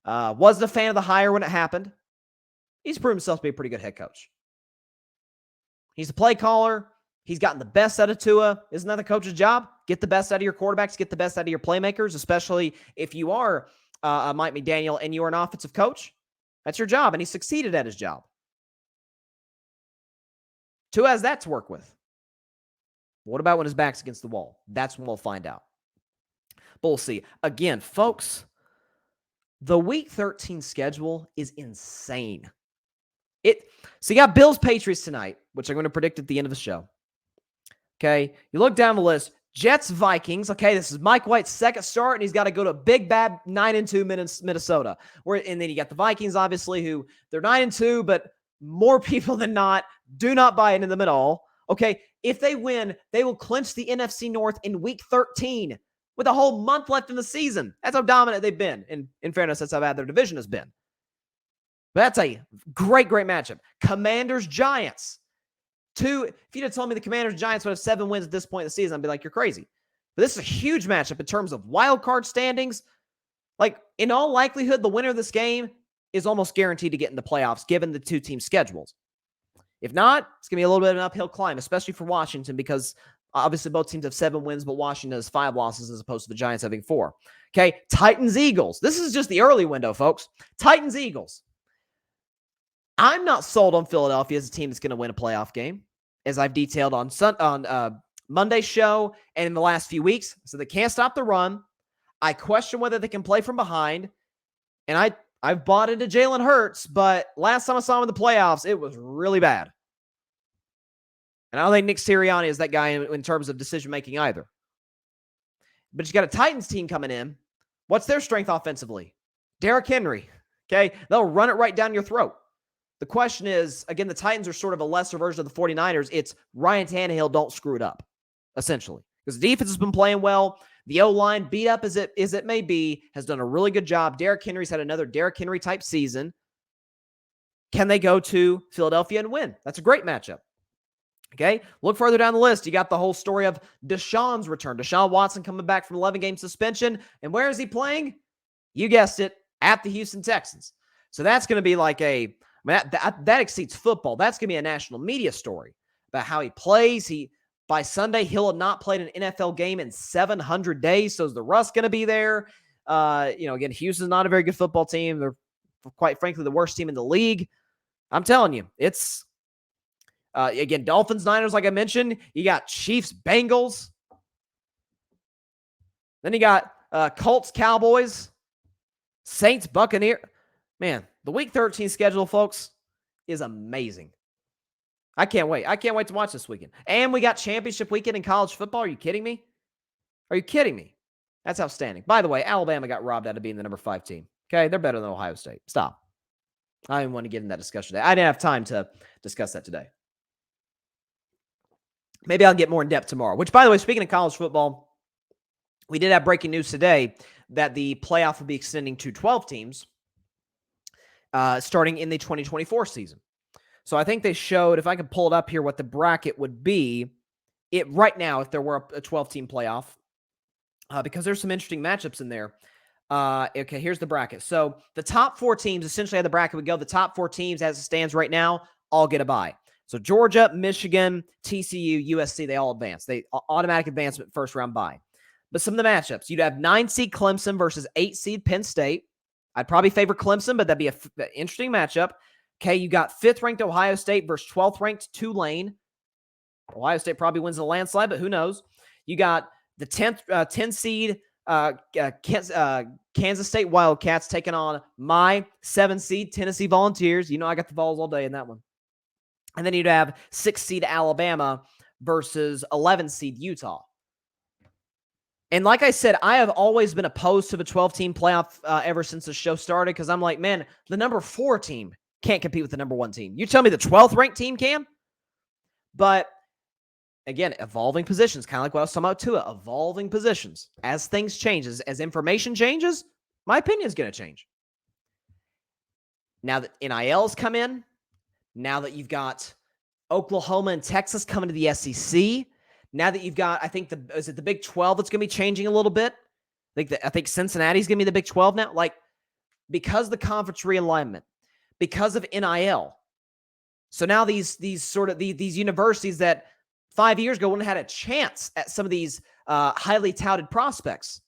S1: Wasn't a fan of the hire when it happened. He's proven himself to be a pretty good head coach. He's a play caller. He's gotten the best out of Tua. Isn't that the coach's job? Get the best out of your quarterbacks, get the best out of your playmakers, especially if you are Mike McDaniel and you are an offensive coach. That's your job, and he succeeded at his job. Tua has that to work with. What about when his back's against the wall? That's when we'll find out. But we'll see. Again, folks, the Week 13 schedule is insane. So you got Bills Patriots tonight, which I'm going to predict at the end of the show. Okay, you look down the list. Jets Vikings. Okay, this is Mike White's second start, and he's got to go to big bad 9-2 Minnesota. And then you got the Vikings, obviously, who they're 9-2, but more people than not do not buy into them at all. Okay, if they win, they will clinch the NFC North in Week 13 with a whole month left in the season. That's how dominant they've been. And in fairness, that's how bad their division has been. But that's a great matchup. Commanders Giants. If you'd have told me the Commanders Giants would have 7 wins at this point in the season, I'd be like, you're crazy. But this is a huge matchup in terms of wild card standings. Like, in all likelihood, the winner of this game is almost guaranteed to get in the playoffs, given the two team schedules. If not, it's going to be a little bit of an uphill climb, especially for Washington, because obviously both teams have 7 wins, but Washington has 5 losses as opposed to the Giants having 4. Okay, Titans-Eagles. This is just the early window, folks. Titans-Eagles. I'm not sold on Philadelphia as a team that's going to win a playoff game, as I've detailed on Monday's show and in the last few weeks. So they can't stop the run. I question whether they can play from behind. And I've bought into Jalen Hurts, but last time I saw him in the playoffs, it was really bad. And I don't think Nick Sirianni is that guy in terms of decision-making either. But you got a Titans team coming in. What's their strength offensively? Derrick Henry. Okay? They'll run it right down your throat. The question is, again, the Titans are sort of a lesser version of the 49ers. It's Ryan Tannehill, don't screw it up, essentially. Because the defense has been playing well. The O-line, beat up as it may be, has done a really good job. Derrick Henry's had another Derrick Henry-type season. Can they go to Philadelphia and win? That's a great matchup. Okay, look further down the list. You got the whole story of Deshaun's return. Deshaun Watson coming back from 11-game suspension. And where is he playing? You guessed it, at the Houston Texans. So that's going to be like that exceeds football. That's going to be a national media story about how he plays. By Sunday, he'll have not played an NFL game in 700 days. So is the rust going to be there? Again, Houston's not a very good football team. They're, quite frankly, the worst team in the league. I'm telling you, it's again, Dolphins, Niners, like I mentioned. You got Chiefs, Bengals. Then you got Colts, Cowboys, Saints, Buccaneers. Man, the Week 13 schedule, folks, is amazing. I can't wait. I can't wait to watch this weekend. And we got championship weekend in college football. Are you kidding me? Are you kidding me? That's outstanding. By the way, Alabama got robbed out of being the number 5 team. Okay, they're better than Ohio State. Stop. I didn't want to get in that discussion today. I didn't have time to discuss that today. Maybe I'll get more in depth tomorrow. Which, by the way, speaking of college football, we did have breaking news today that the playoff will be extending to 12 teams. Starting in the 2024 season. So I think they showed, if I could pull it up here, what the bracket would be. Right now, if there were a 12-team playoff, because there's some interesting matchups in there. Okay, here's the bracket. So the top 4 teams, essentially how the bracket would go, the top 4 teams as it stands right now, all get a bye. So Georgia, Michigan, TCU, USC, they all advance. They automatic advancement first-round bye. But some of the matchups, you'd have 9-seed Clemson versus 8-seed Penn State. I'd probably favor Clemson, but that'd be an interesting matchup. Okay, you got 5th-ranked Ohio State versus 12th-ranked Tulane. Ohio State probably wins in a landslide, but who knows? You got the 10-seed Kansas State Wildcats taking on my 7-seed Tennessee Volunteers. You know I got the Vols all day in that one. And then you'd have 6-seed Alabama versus 11-seed Utah. And like I said, I have always been opposed to the 12-team playoff ever since the show started because I'm like, man, the number 4 team can't compete with the number 1 team. You tell me the 12th ranked team can? But again, evolving positions, kind of like what I was talking about Tua, evolving positions. As things change, as information changes, my opinion is going to change. Now that NILs come in, now that you've got Oklahoma and Texas coming to the SEC, now that you've got, I think, is it the Big 12 that's going to be changing a little bit? I think Cincinnati's going to be the Big 12 now. Like, because of the conference realignment, because of NIL. So now these universities that 5 years ago wouldn't have had a chance at some of these highly touted prospects.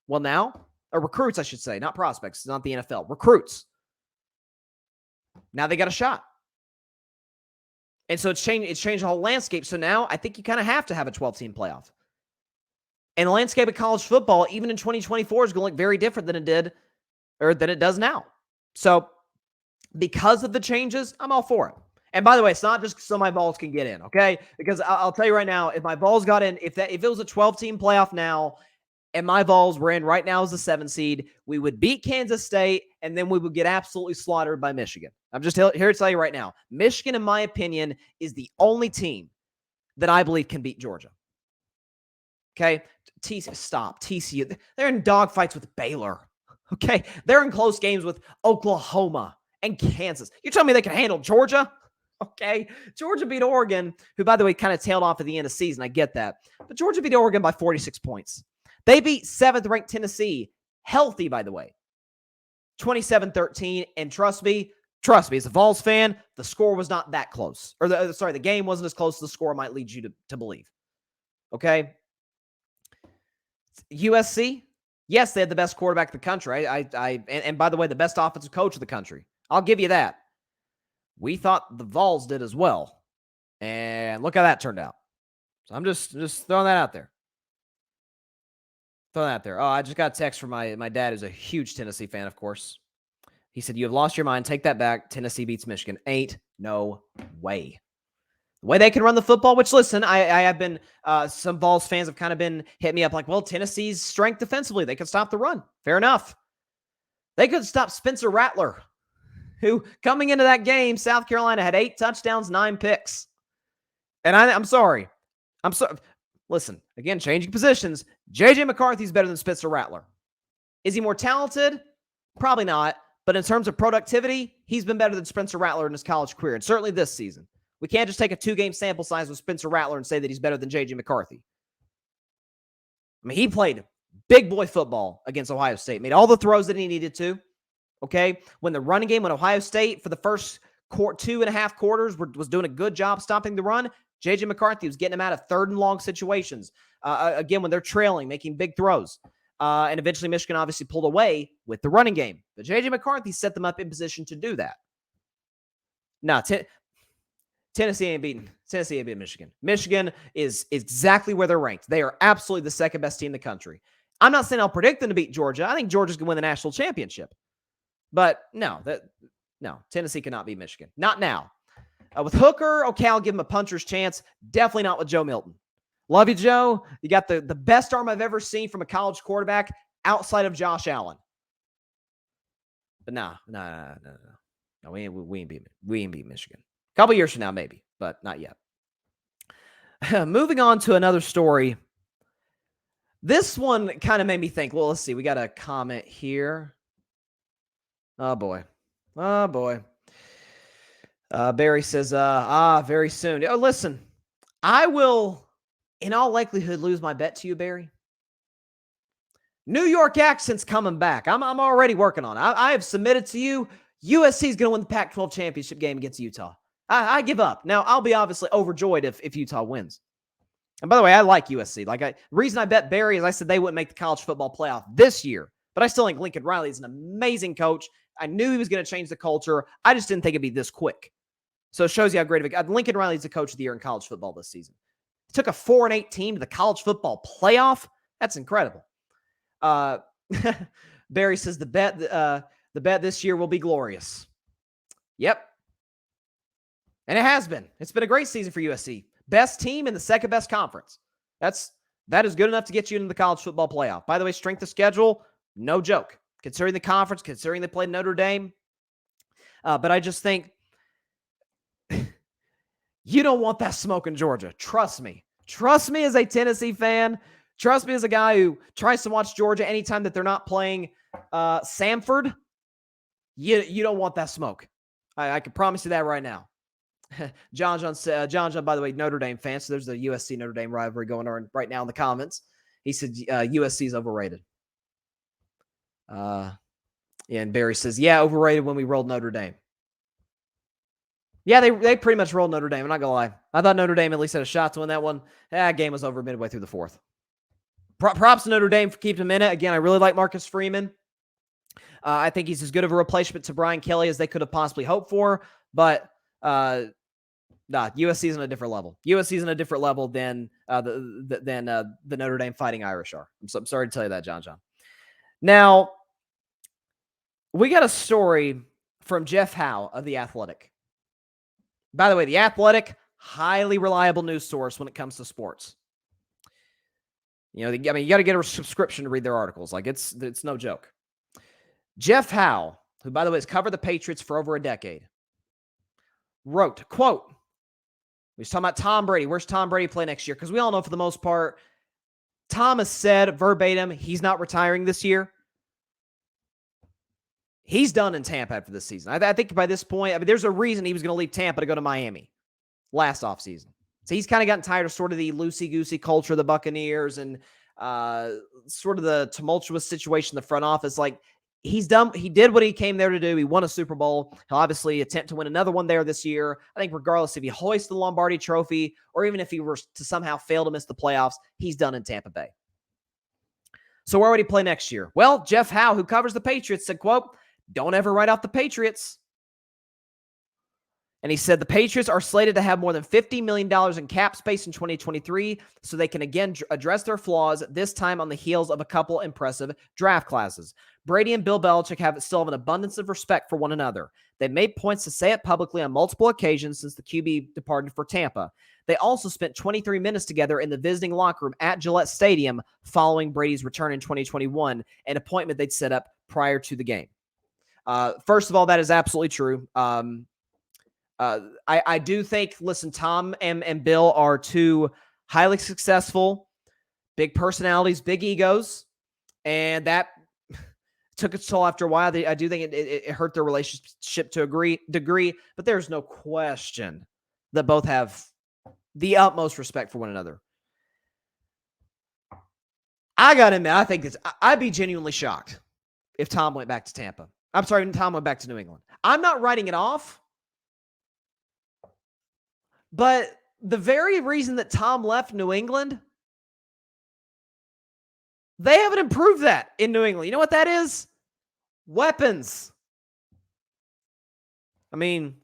S1: Well, now, or recruits, I should say, not prospects, not the NFL, recruits. Now they got a shot. And so it's changed the whole landscape. So now I think you kind of have to have a 12-team playoff. And the landscape of college football, even in 2024, is going to look very different than it did or than it does now. So because of the changes, I'm all for it. And by the way, it's not just so my balls can get in, okay? Because I'll tell you right now, if my balls got in, if it was a 12-team playoff now, and my balls were in right now as the 7 seed, we would beat Kansas State, and then we would get absolutely slaughtered by Michigan. I'm just here to tell you right now, Michigan, in my opinion, is the only team that I believe can beat Georgia. Okay? TCU. They're in dogfights with Baylor. Okay? They're in close games with Oklahoma and Kansas. You're telling me they can handle Georgia? Okay? Georgia beat Oregon, who, by the way, kind of tailed off at the end of the season. I get that. But Georgia beat Oregon by 46 points. They beat 7th-ranked Tennessee, healthy, by the way, 27-13. And trust me, as a Vols fan, the score was not that close. Or, the game wasn't as close as the score might lead you to believe. Okay? USC, yes, they had the best quarterback in the country. And by the way, the best offensive coach of the country. I'll give you that. We thought the Vols did as well. And look how that turned out. So I'm just throwing that out there. Oh, I just got a text from my dad, who's a huge Tennessee fan, of course. He said, "You have lost your mind. Take that back. Tennessee beats Michigan." Ain't no way. The way they can run the football, which, listen, I have been, some Vols fans have kind of been hitting me up like, well, Tennessee's strength defensively, they could stop the run. Fair enough. They could stop Spencer Rattler, who, coming into that game, South Carolina had 8 touchdowns, 9 picks. And I'm sorry. Listen, again, changing positions. J.J. McCarthy's better than Spencer Rattler. Is he more talented? Probably not. But in terms of productivity, he's been better than Spencer Rattler in his college career, and certainly this season. We can't just take a 2-game sample size with Spencer Rattler and say that he's better than J.J. McCarthy. I mean, he played big boy football against Ohio State, made all the throws that he needed to. Okay? When Ohio State, for the first 2.5 quarters, was doing a good job stopping the run, J.J. McCarthy was getting them out of 3rd and long situations. Again, when they're trailing, making big throws. And eventually Michigan obviously pulled away with the running game. But J.J. McCarthy set them up in position to do that. No, Tennessee ain't beating Michigan. Michigan is exactly where they're ranked. They are absolutely the 2nd best team in the country. I'm not saying I'll predict them to beat Georgia. I think Georgia's going to win the national championship. But no, Tennessee cannot beat Michigan. Not now. With Hooker, okay, I'll give him a puncher's chance. Definitely not with Joe Milton. Love you, Joe. You got the best arm I've ever seen from a college quarterback outside of Josh Allen. But no, we ain't beat Michigan. A couple years from now, maybe, but not yet. Moving on to another story. This one kind of made me think. Well, let's see. We got a comment here. Oh boy. Barry says, very soon. Oh, listen, I will, in all likelihood, lose my bet to you, Barry. New York accent's coming back. I'm already working on it. I have submitted to you. USC is going to win the Pac-12 championship game against Utah. I give up. Now, I'll be obviously overjoyed if Utah wins. And by the way, I like USC. The reason I bet Barry is I said they wouldn't make the college football playoff this year. But I still think Lincoln Riley is an amazing coach. I knew he was going to change the culture. I just didn't think it'd be this quick. So it shows you how great of a Lincoln Riley is the coach of the year in college football this season. He took a 4-8 team to the college football playoff. That's incredible. Barry says the bet this year will be glorious. Yep. And it has been. It's been a great season for USC. Best team in the 2nd best conference. That's That is good enough to get you into the college football playoff. By the way, strength of schedule, no joke. Considering the conference, considering they played Notre Dame. But I just think you don't want that smoke in Georgia. Trust me. Trust me as a Tennessee fan. Trust me as a guy who tries to watch Georgia anytime that they're not playing Samford. You don't want that smoke. I can promise you that right now. John, by the way, Notre Dame fan. So there's a USC Notre Dame rivalry going on right now in the comments. He said USC is overrated. And Barry says, yeah, overrated when we rolled Notre Dame. Yeah, they pretty much rolled Notre Dame. I'm not going to lie. I thought Notre Dame at least had a shot to win that one. That game was over midway through the fourth. Props to Notre Dame for keeping him in it. Again, I really like Marcus Freeman. I think he's as good of a replacement to Brian Kelly as they could have possibly hoped for. But USC is on a different level. USC is on a different level than the Notre Dame Fighting Irish are. I'm sorry to tell you that, John. Now, we got a story from Jeff Howe of The Athletic. By the way, The Athletic, highly reliable news source when it comes to sports. You got to get a subscription to read their articles. Like, it's no joke. Jeff Howe, who, by the way, has covered the Patriots for over a decade, wrote, quote, he was talking about Tom Brady. Where's Tom Brady play next year? Because we all know for the most part, Tom has said verbatim he's not retiring this year. He's done in Tampa after this season. I think by this point, there's a reason he was going to leave Tampa to go to Miami last offseason. So he's kind of gotten tired of sort of the loosey-goosey culture of the Buccaneers and sort of the tumultuous situation in the front office. Like, he's done. He did what he came there to do. He won a Super Bowl. He'll obviously attempt to win another one there this year. I think regardless if he hoists the Lombardi Trophy or even if he were to somehow fail to miss the playoffs, he's done in Tampa Bay. So where would he play next year? Well, Jeff Howe, who covers the Patriots, said, quote, don't ever write off the Patriots. And he said the Patriots are slated to have more than $50 million in cap space in 2023 so they can again address their flaws, this time on the heels of a couple impressive draft classes. Brady and Bill Belichick still have an abundance of respect for one another. They've made points to say it publicly on multiple occasions since the QB departed for Tampa. They also spent 23 minutes together in the visiting locker room at Gillette Stadium following Brady's return in 2021, an appointment they'd set up prior to the game. First of all, that is absolutely true. I do think, listen, Tom and Bill are two highly successful, big personalities, big egos, and that took its toll after a while. I do think it hurt their relationship to a degree, but there's no question that both have the utmost respect for one another. I got to admit, I think I'd be genuinely shocked if Tom went back to Tampa. I'm sorry, Tom went back to New England. I'm not writing it off. But the very reason that Tom left New England, they haven't improved that in New England. You know what that is? Weapons. I mean,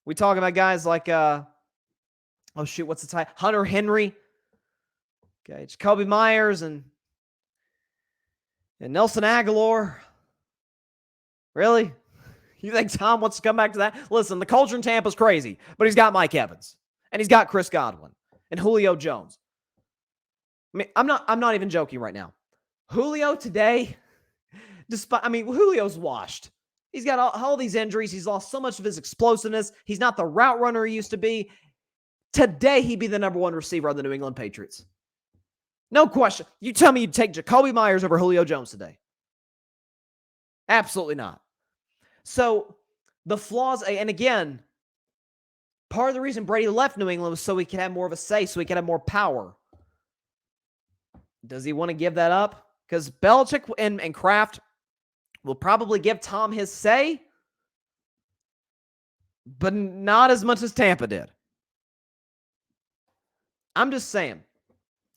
S1: we talk about guys like, what's the title? Hunter Henry. Okay, Jacoby Myers and Nelson Aguilar. Really? You think Tom wants to come back to that? Listen, the culture in Tampa is crazy, but he's got Mike Evans and he's got Chris Godwin and Julio Jones. I mean, I'm not even joking right now. Julio today, Julio's washed. He's got all these injuries. He's lost so much of his explosiveness. He's not the route runner he used to be. Today, he'd be the number one receiver on the New England Patriots. No question. You tell me you'd take Jacoby Myers over Julio Jones today. Absolutely not. So the flaws, and again, part of the reason Brady left New England was so he could have more of a say, so he could have more power. Does he want to give that up? Because Belichick and Kraft will probably give Tom his say, but not as much as Tampa did. I'm just saying.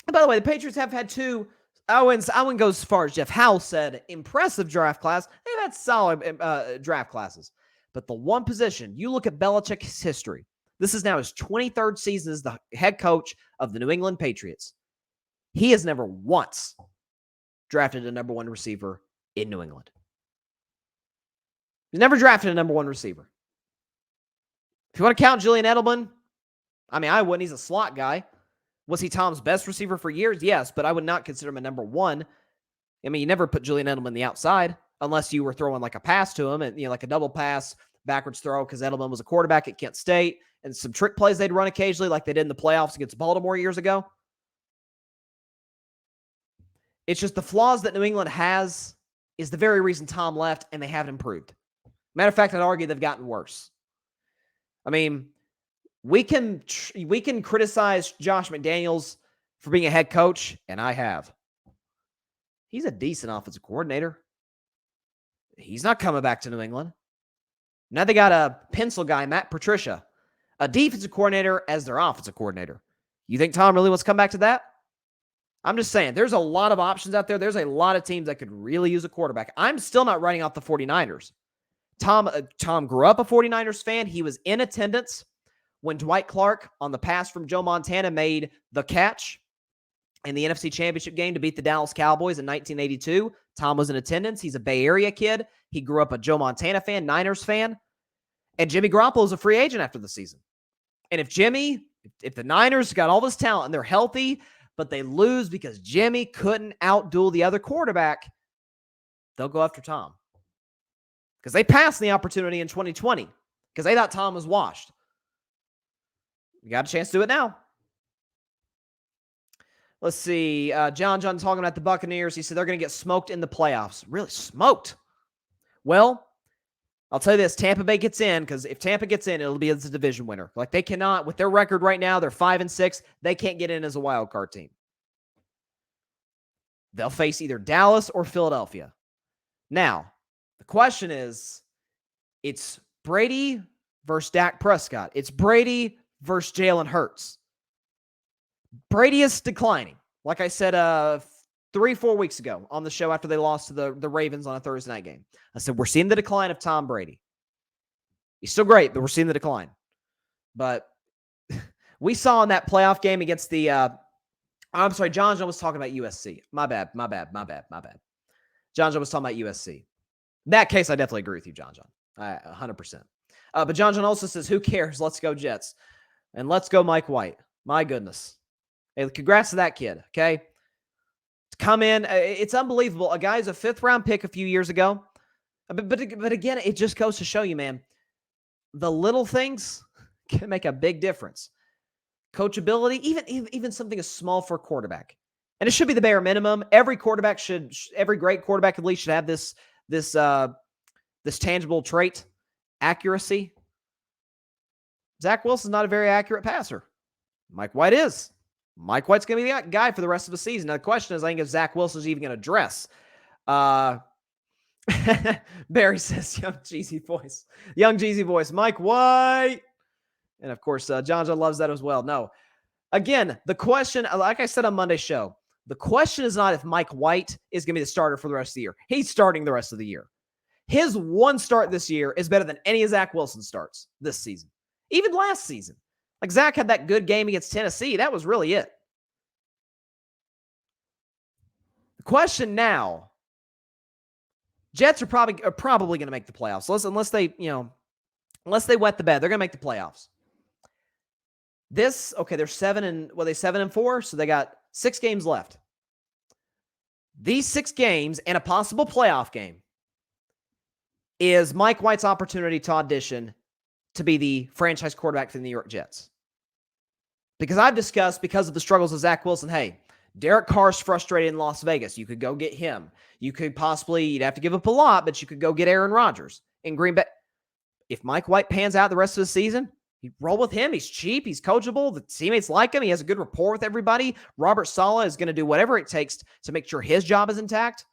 S1: And by the way, the Patriots have had two, I wouldn't go as far as Jeff Howe said, impressive draft class. They've had solid draft classes. But the one position, you look at Belichick's history. This is now his 23rd season as the head coach of the New England Patriots. He has never once drafted a number one receiver in New England. He's never drafted a number one receiver. If you want to count Julian Edelman, I mean, I wouldn't. He's a slot guy. Was he Tom's best receiver for years? Yes, but I would not consider him a number one. I mean, you never put Julian Edelman the outside unless you were throwing like a pass to him and, like a double pass, backwards throw, because Edelman was a quarterback at Kent State, and some trick plays they'd run occasionally like they did in the playoffs against Baltimore years ago. It's just the flaws that New England has is the very reason Tom left, and they haven't improved. Matter of fact, I'd argue they've gotten worse. I mean, we can criticize Josh McDaniels for being a head coach, and I have. He's a decent offensive coordinator. He's not coming back to New England. Now they got a pencil guy, Matt Patricia, a defensive coordinator as their offensive coordinator. You think Tom really wants to come back to that? I'm just saying, there's a lot of options out there. There's a lot of teams that could really use a quarterback. I'm still not writing out the 49ers. Tom grew up a 49ers fan. He was in attendance when Dwight Clark on the pass from Joe Montana made the catch in the NFC Championship game to beat the Dallas Cowboys in 1982. Tom was in attendance. He's a Bay Area kid. He grew up a Joe Montana fan, Niners fan. And Jimmy Garoppolo is a free agent after the season. And if the Niners got all this talent and they're healthy, but they lose because Jimmy couldn't outduel the other quarterback, they'll go after Tom. Because they passed the opportunity in 2020 because they thought Tom was washed. You got a chance to do it now. Let's see. John talking about the Buccaneers. He said they're going to get smoked in the playoffs. Really smoked? Well, I'll tell you this. Tampa Bay gets in, because if Tampa gets in, it'll be as a division winner. Like, they cannot, with their record right now, they're 5-6. They can't get in as a wild card team. They'll face either Dallas or Philadelphia. Now, the question is, it's Brady versus Dak Prescott. It's Brady versus Jalen Hurts. Brady is declining. Like I said 3-4 weeks ago on the show after they lost to the Ravens on a Thursday night game. I said, we're seeing the decline of Tom Brady. He's still great, but we're seeing the decline. But we saw in that playoff game against the I'm sorry, John was talking about USC. My bad. John was talking about USC. In that case, I definitely agree with you, John. 100%. But John also says, who cares? Let's go Jets. And let's go Mike White. My goodness. Hey, congrats to that kid, okay? To come in, it's unbelievable. A guy's a 5th-round pick a few years ago. But again, it just goes to show you, man, the little things can make a big difference. Coachability, even something as small for a quarterback. And it should be the bare minimum. Every great quarterback at least should have this tangible trait, accuracy. Zach Wilson's not a very accurate passer. Mike White is. Mike White's going to be the guy for the rest of the season. Now, the question is, I think, if Zach Wilson's even going to dress. Barry says, young Jeezy voice, Mike White. And, of course, John loves that as well. No. Again, the question, like I said on Monday's show, the question is not if Mike White is going to be the starter for the rest of the year. He's starting the rest of the year. His one start this year is better than any of Zach Wilson's starts this season. Even last season. Like, Zach had that good game against Tennessee. That was really it. The question now, Jets are probably going to make the playoffs. Unless they wet the bed, they're going to make the playoffs. They're 7-4, so they got 6 games left. These 6 games and a possible playoff game is Mike White's opportunity to audition to be the franchise quarterback for the New York Jets. Because I've discussed, because of the struggles of Zach Wilson, hey, Derek Carr's frustrated in Las Vegas. You could go get him. You could you'd have to give up a lot, but you could go get Aaron Rodgers in Green Bay. If Mike White pans out the rest of the season, you roll with him. He's cheap. He's coachable. The teammates like him. He has a good rapport with everybody. Robert Saleh is going to do whatever it takes to make sure his job is intact.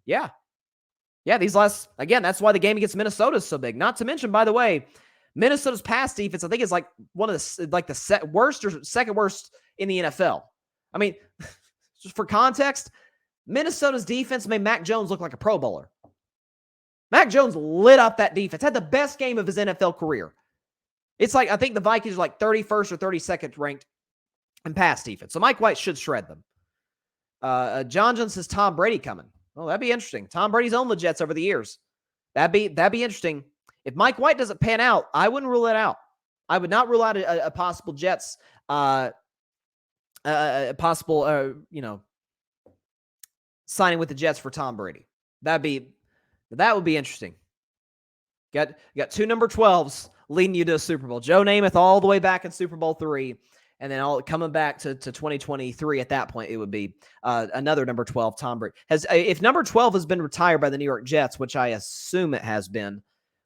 S1: Yeah, that's why the game against Minnesota is so big. Not to mention, by the way, Minnesota's pass defense, I think, is like one of the worst or second worst in the NFL. I mean, just for context, Minnesota's defense made Mac Jones look like a Pro Bowler. Mac Jones lit up that defense, had the best game of his NFL career. It's like, I think the Vikings are like 31st or 32nd ranked in pass defense. So Mike White should shred them. John says Tom Brady coming. Well, that'd be interesting. Tom Brady's owned the Jets over the years. That'd be interesting. If Mike White doesn't pan out, I wouldn't rule it out. I would not rule out a possible Jets possible, signing with the Jets for Tom Brady. That would be interesting. You got two number 12s leading you to a Super Bowl. Joe Namath all the way back in Super Bowl III, and then all coming back to 2023. At that point, it would be another number 12, Tom Brady. If number 12 has been retired by the New York Jets, which I assume it has been,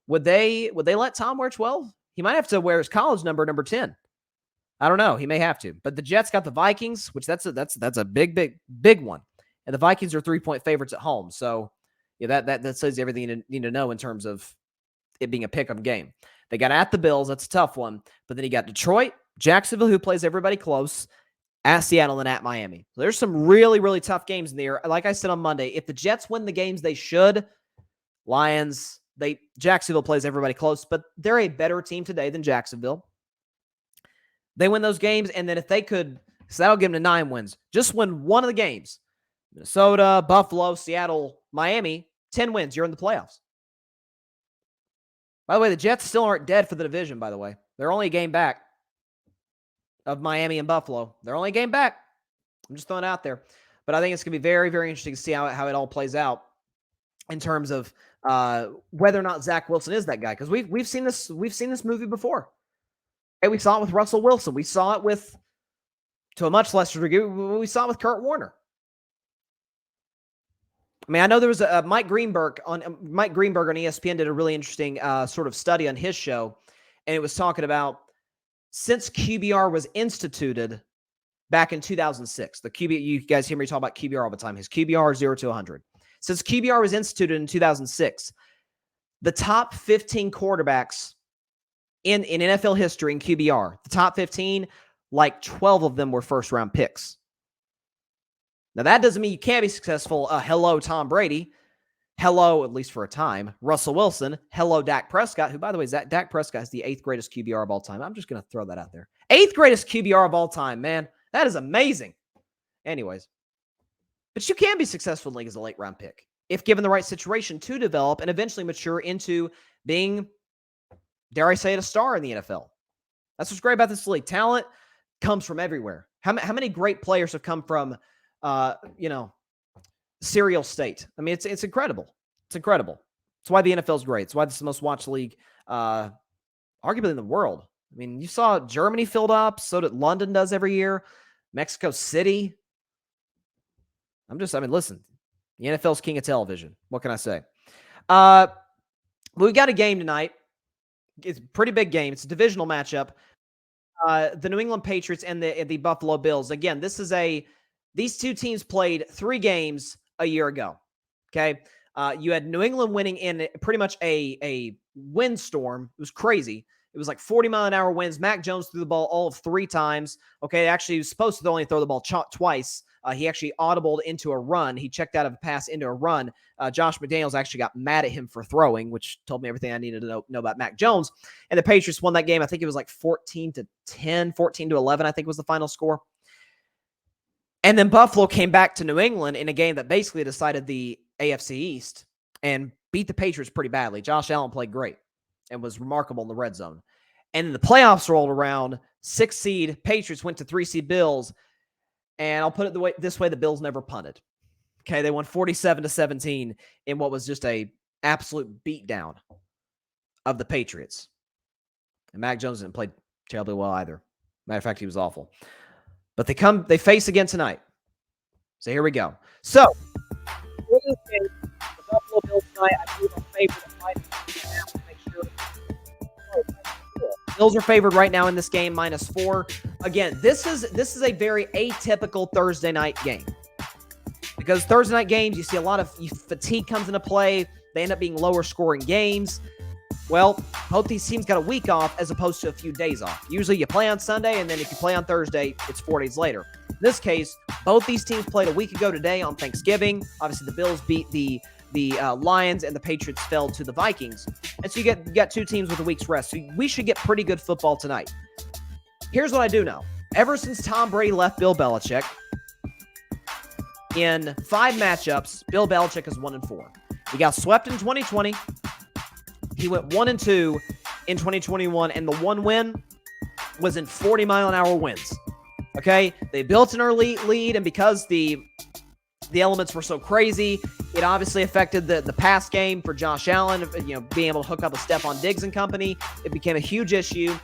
S1: would they let Tom wear 12? He might have to wear his college number 10. I don't know. He may have to. But the Jets got the Vikings, which that's a big one. And the Vikings are 3-point favorites at home. So yeah, that says everything you need to know in terms of it being a pick-em game. They got at the Bills. That's a tough one. But then you got Detroit, Jacksonville, who plays everybody close, at Seattle, and at Miami. So there's some really, really tough games in there. Like I said on Monday, if the Jets win the games they should, Lions, Jacksonville plays everybody close, but they're a better team today than Jacksonville. They win those games, and then if they could, so that'll give them to 9 wins. Just win one of the games. Minnesota, Buffalo, Seattle, Miami, 10 wins. You're in the playoffs. By the way, the Jets still aren't dead for the division, by the way. They're only a game back of Miami and Buffalo. They're only a game back. I'm just throwing it out there. But I think it's going to be very, very interesting to see how it all plays out in terms of whether or not Zach Wilson is that guy. Because we've seen this movie before. Hey, we saw it with Russell Wilson. We saw it with, to a much lesser degree, we saw it with Kurt Warner. I mean, I know there was a Mike Greenberg on ESPN did a really interesting sort of study on his show, and it was talking about since QBR was instituted back in 2006. You guys hear me talk about QBR all the time. His QBR is 0 to 100. Since QBR was instituted in 2006, the top 15 quarterbacks in NFL history in QBR, the top 15, like 12 of them were first-round picks. Now, that doesn't mean you can't be successful. Hello, Tom Brady. Hello, at least for a time, Russell Wilson. Hello, Dak Prescott, who, by the way, Dak Prescott is the 8th greatest QBR of all time. I'm just going to throw that out there. 8th greatest QBR of all time, man. That is amazing. Anyways, but you can be successful in the league as a late-round pick if given the right situation to develop and eventually mature into being, dare I say it, a star in the NFL. That's what's great about this league. Talent comes from everywhere. How many great players have come from Cereal State? I mean, it's incredible. It's incredible. It's why the NFL is great. It's why this is the most watched league, arguably in the world. I mean, you saw Germany filled up. So did London does every year. Mexico City. Listen, the NFL's king of television. What can I say? We got a game tonight. It's a pretty big game. It's a divisional matchup. The New England Patriots and the Buffalo Bills. Again, these two teams played 3 games a year ago. Okay. You had New England winning in pretty much a windstorm. It was crazy. It was like 40-mile-an-hour winds. Mac Jones threw the ball all of 3 times. Okay. Actually, he was supposed to only throw the ball twice. He actually audibled into a run. He checked out of a pass into a run. Josh McDaniels actually got mad at him for throwing, which told me everything I needed to know about Mac Jones. And the Patriots won that game. I think it was like 14-10, 14-11, I think was the final score. And then Buffalo came back to New England in a game that basically decided the AFC East and beat the Patriots pretty badly. Josh Allen played great and was remarkable in the red zone. And then the playoffs rolled around. 6 seed Patriots went to 3 seed Bills. And I'll put it this way, the Bills never punted. Okay, they won 47-17 in what was just a absolute beatdown of the Patriots. And Mac Jones didn't play terribly well either. Matter of fact, he was awful. But they face again tonight. So here we go. So, for this game, the Buffalo Bills tonight, I believe are favored at Bills are favored right now in this game, -4. Again, this is a very atypical Thursday night game. Because Thursday night games, you see a lot of fatigue comes into play. They end up being lower scoring games. Well, both these teams got a week off as opposed to a few days off. Usually you play on Sunday, and then if you play on Thursday, it's 4 days later. In this case, both these teams played a week ago today on Thanksgiving. Obviously, the Bills beat the Lions, and the Patriots fell to the Vikings. And so you got 2 teams with a week's rest. So we should get pretty good football tonight. Here's what I do know. Ever since Tom Brady left Bill Belichick, in 5 matchups, Bill Belichick is 1-4. He got swept in 2020. He went 1-2 in 2021, and the one win was in 40-mile-an-hour winds. Okay? They built an early lead, and because the elements were so crazy, it obviously affected the pass game for Josh Allen, being able to hook up with Stephon Diggs and company. It became a huge issue.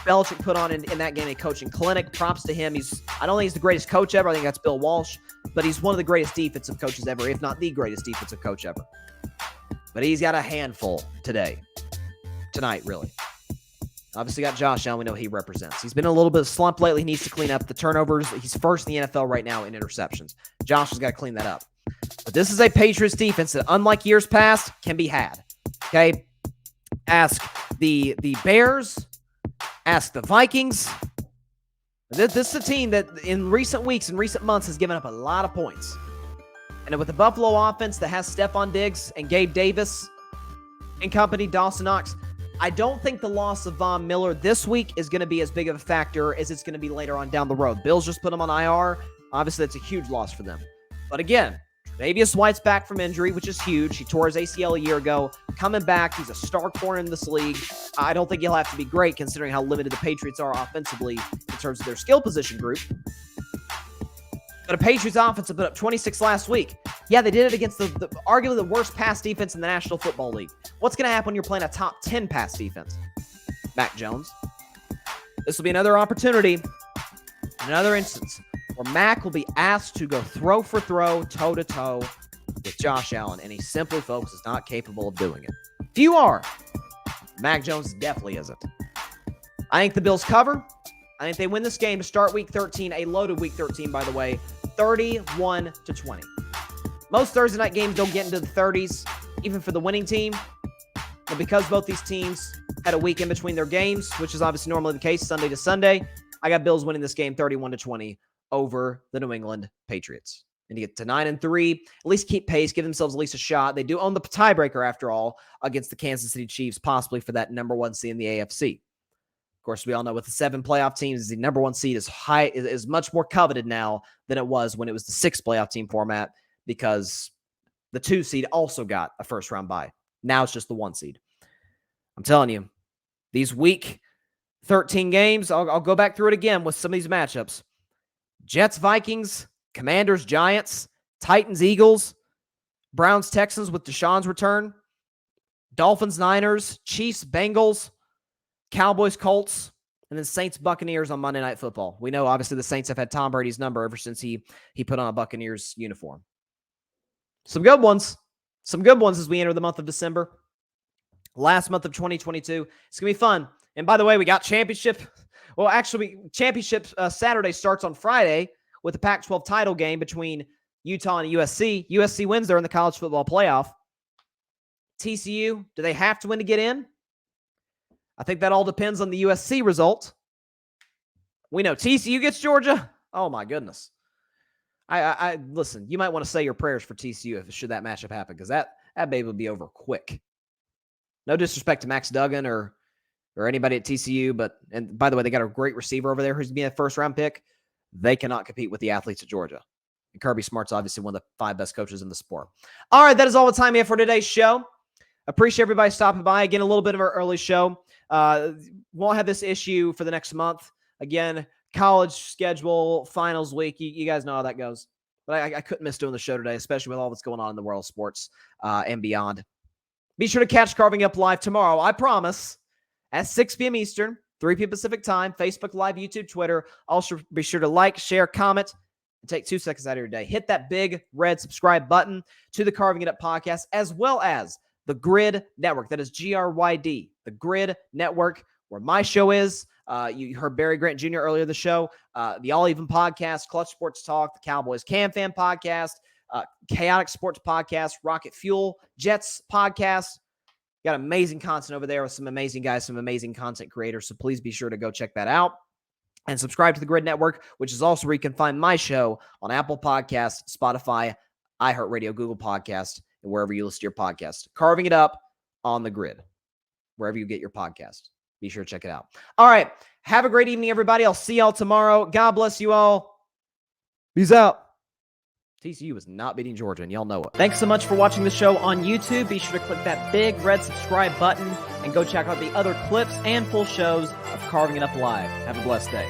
S1: Belichick put on in that game a coaching clinic. Props to him. I don't think he's the greatest coach ever. I think that's Bill Walsh. But he's one of the greatest defensive coaches ever, if not the greatest defensive coach ever. But he's got a handful tonight, really. Obviously got Josh Allen. We know he represents. He's been a little bit slump lately. He needs to clean up the turnovers. He's first in the NFL right now in interceptions. Josh has got to clean that up. But this is a Patriots defense that, unlike years past, can be had. Okay? Ask the Bears. Ask the Vikings. This is a team that in recent weeks and recent months has given up a lot of points. And with the Buffalo offense that has Stephon Diggs and Gabe Davis and company, Dawson Knox, I don't think the loss of Von Miller this week is going to be as big of a factor as it's going to be later on down the road. Bills just put him on IR. Obviously, that's a huge loss for them. But again, Tre'Davious White's back from injury, which is huge. He tore his ACL a year ago. Coming back, he's a star corner in this league. I don't think he'll have to be great considering how limited the Patriots are offensively in terms of their skill position group. But a Patriots offense that put up 26 last week. Yeah, they did it against the arguably the worst pass defense in the National Football League. What's going to happen when you're playing a top 10 pass defense? Mac Jones. This will be another opportunity, another instance where Mac will be asked to go throw for throw, toe-to-toe with Josh Allen, and he simply, folks, is not capable of doing it. Few are. Mac Jones definitely isn't. I think the Bills cover. I think they win this game to start Week 13, a loaded Week 13, by the way, 31-20. Most Thursday night games don't get into the 30s, even for the winning team. But because both these teams had a week in between their games, which is obviously normally the case, Sunday to Sunday, I got Bills winning this game 31-20 over the New England Patriots. And to get to 9-3, at least keep pace, give themselves at least a shot. They do own the tiebreaker, after all, against the Kansas City Chiefs, possibly for that number one seed in the AFC. Of course, we all know with the 7 playoff teams, the number one seed is much more coveted now than it was when it was the 6 playoff team format, because the 2 seed also got a first round bye. Now it's just the 1 seed. I'm telling you, these week 13 games, I'll go back through it again with some of these matchups. Jets, Vikings, Commanders, Giants, Titans, Eagles, Browns, Texans with Deshaun's return, Dolphins, Niners, Chiefs, Bengals, Cowboys, Colts, and then Saints, Buccaneers on Monday Night Football. We know, obviously, the Saints have had Tom Brady's number ever since he put on a Buccaneers uniform. Some good ones. Some good ones as we enter the month of December. Last month of 2022. It's going to be fun. And by the way, we got championship. Well, actually, championship Saturday starts on Friday with the Pac-12 title game between Utah and USC. USC wins. They're in the college football playoff. TCU, do they have to win to get in? I think that all depends on the USC result. We know TCU gets Georgia. Oh, my goodness. I listen, you might want to say your prayers for TCU should that matchup happen, because that baby would be over quick. No disrespect to Max Duggan or anybody at TCU, and by the way, they got a great receiver over there who's being a first-round pick. They cannot compete with the athletes at Georgia. And Kirby Smart's obviously one of the 5 best coaches in the sport. All right, that is all the time we have for today's show. Appreciate everybody stopping by. Again, a little bit of our early show. Won't have this issue for the next month. Again, college schedule, finals week. You guys know how that goes. But I couldn't miss doing the show today, especially with all that's going on in the world of sports and beyond. Be sure to catch Carving Up Live tomorrow, I promise, at 6 p.m. Eastern, 3 p.m. Pacific time, Facebook Live, YouTube, Twitter. Also, be sure to like, share, comment, and take 2 seconds out of your day. Hit that big red subscribe button to the Carving It Up podcast, as well as the Grid Network. That is GRYD, the Grid Network, where my show is. You heard Barry Grant Jr. earlier in the show. The All Even podcast, Clutch Sports Talk, the Cowboys Can Fan podcast, Chaotic Sports podcast, Rocket Fuel, Jets podcast. Got amazing content over there with some amazing guys, some amazing content creators. So please be sure to go check that out. And subscribe to the Grid Network, which is also where you can find my show on Apple Podcasts, Spotify, iHeartRadio, Google Podcasts, and wherever you listen to your podcast. Carving It Up on the Grid, wherever you get your podcast. Be sure to check it out. All right. Have a great evening, everybody. I'll see y'all tomorrow. God bless you all. Peace out. TCU is not beating Georgia, and y'all know it. Thanks so much for watching the show on YouTube. Be sure to click that big red subscribe button and go check out the other clips and full shows of Carving It Up Live. Have a blessed day.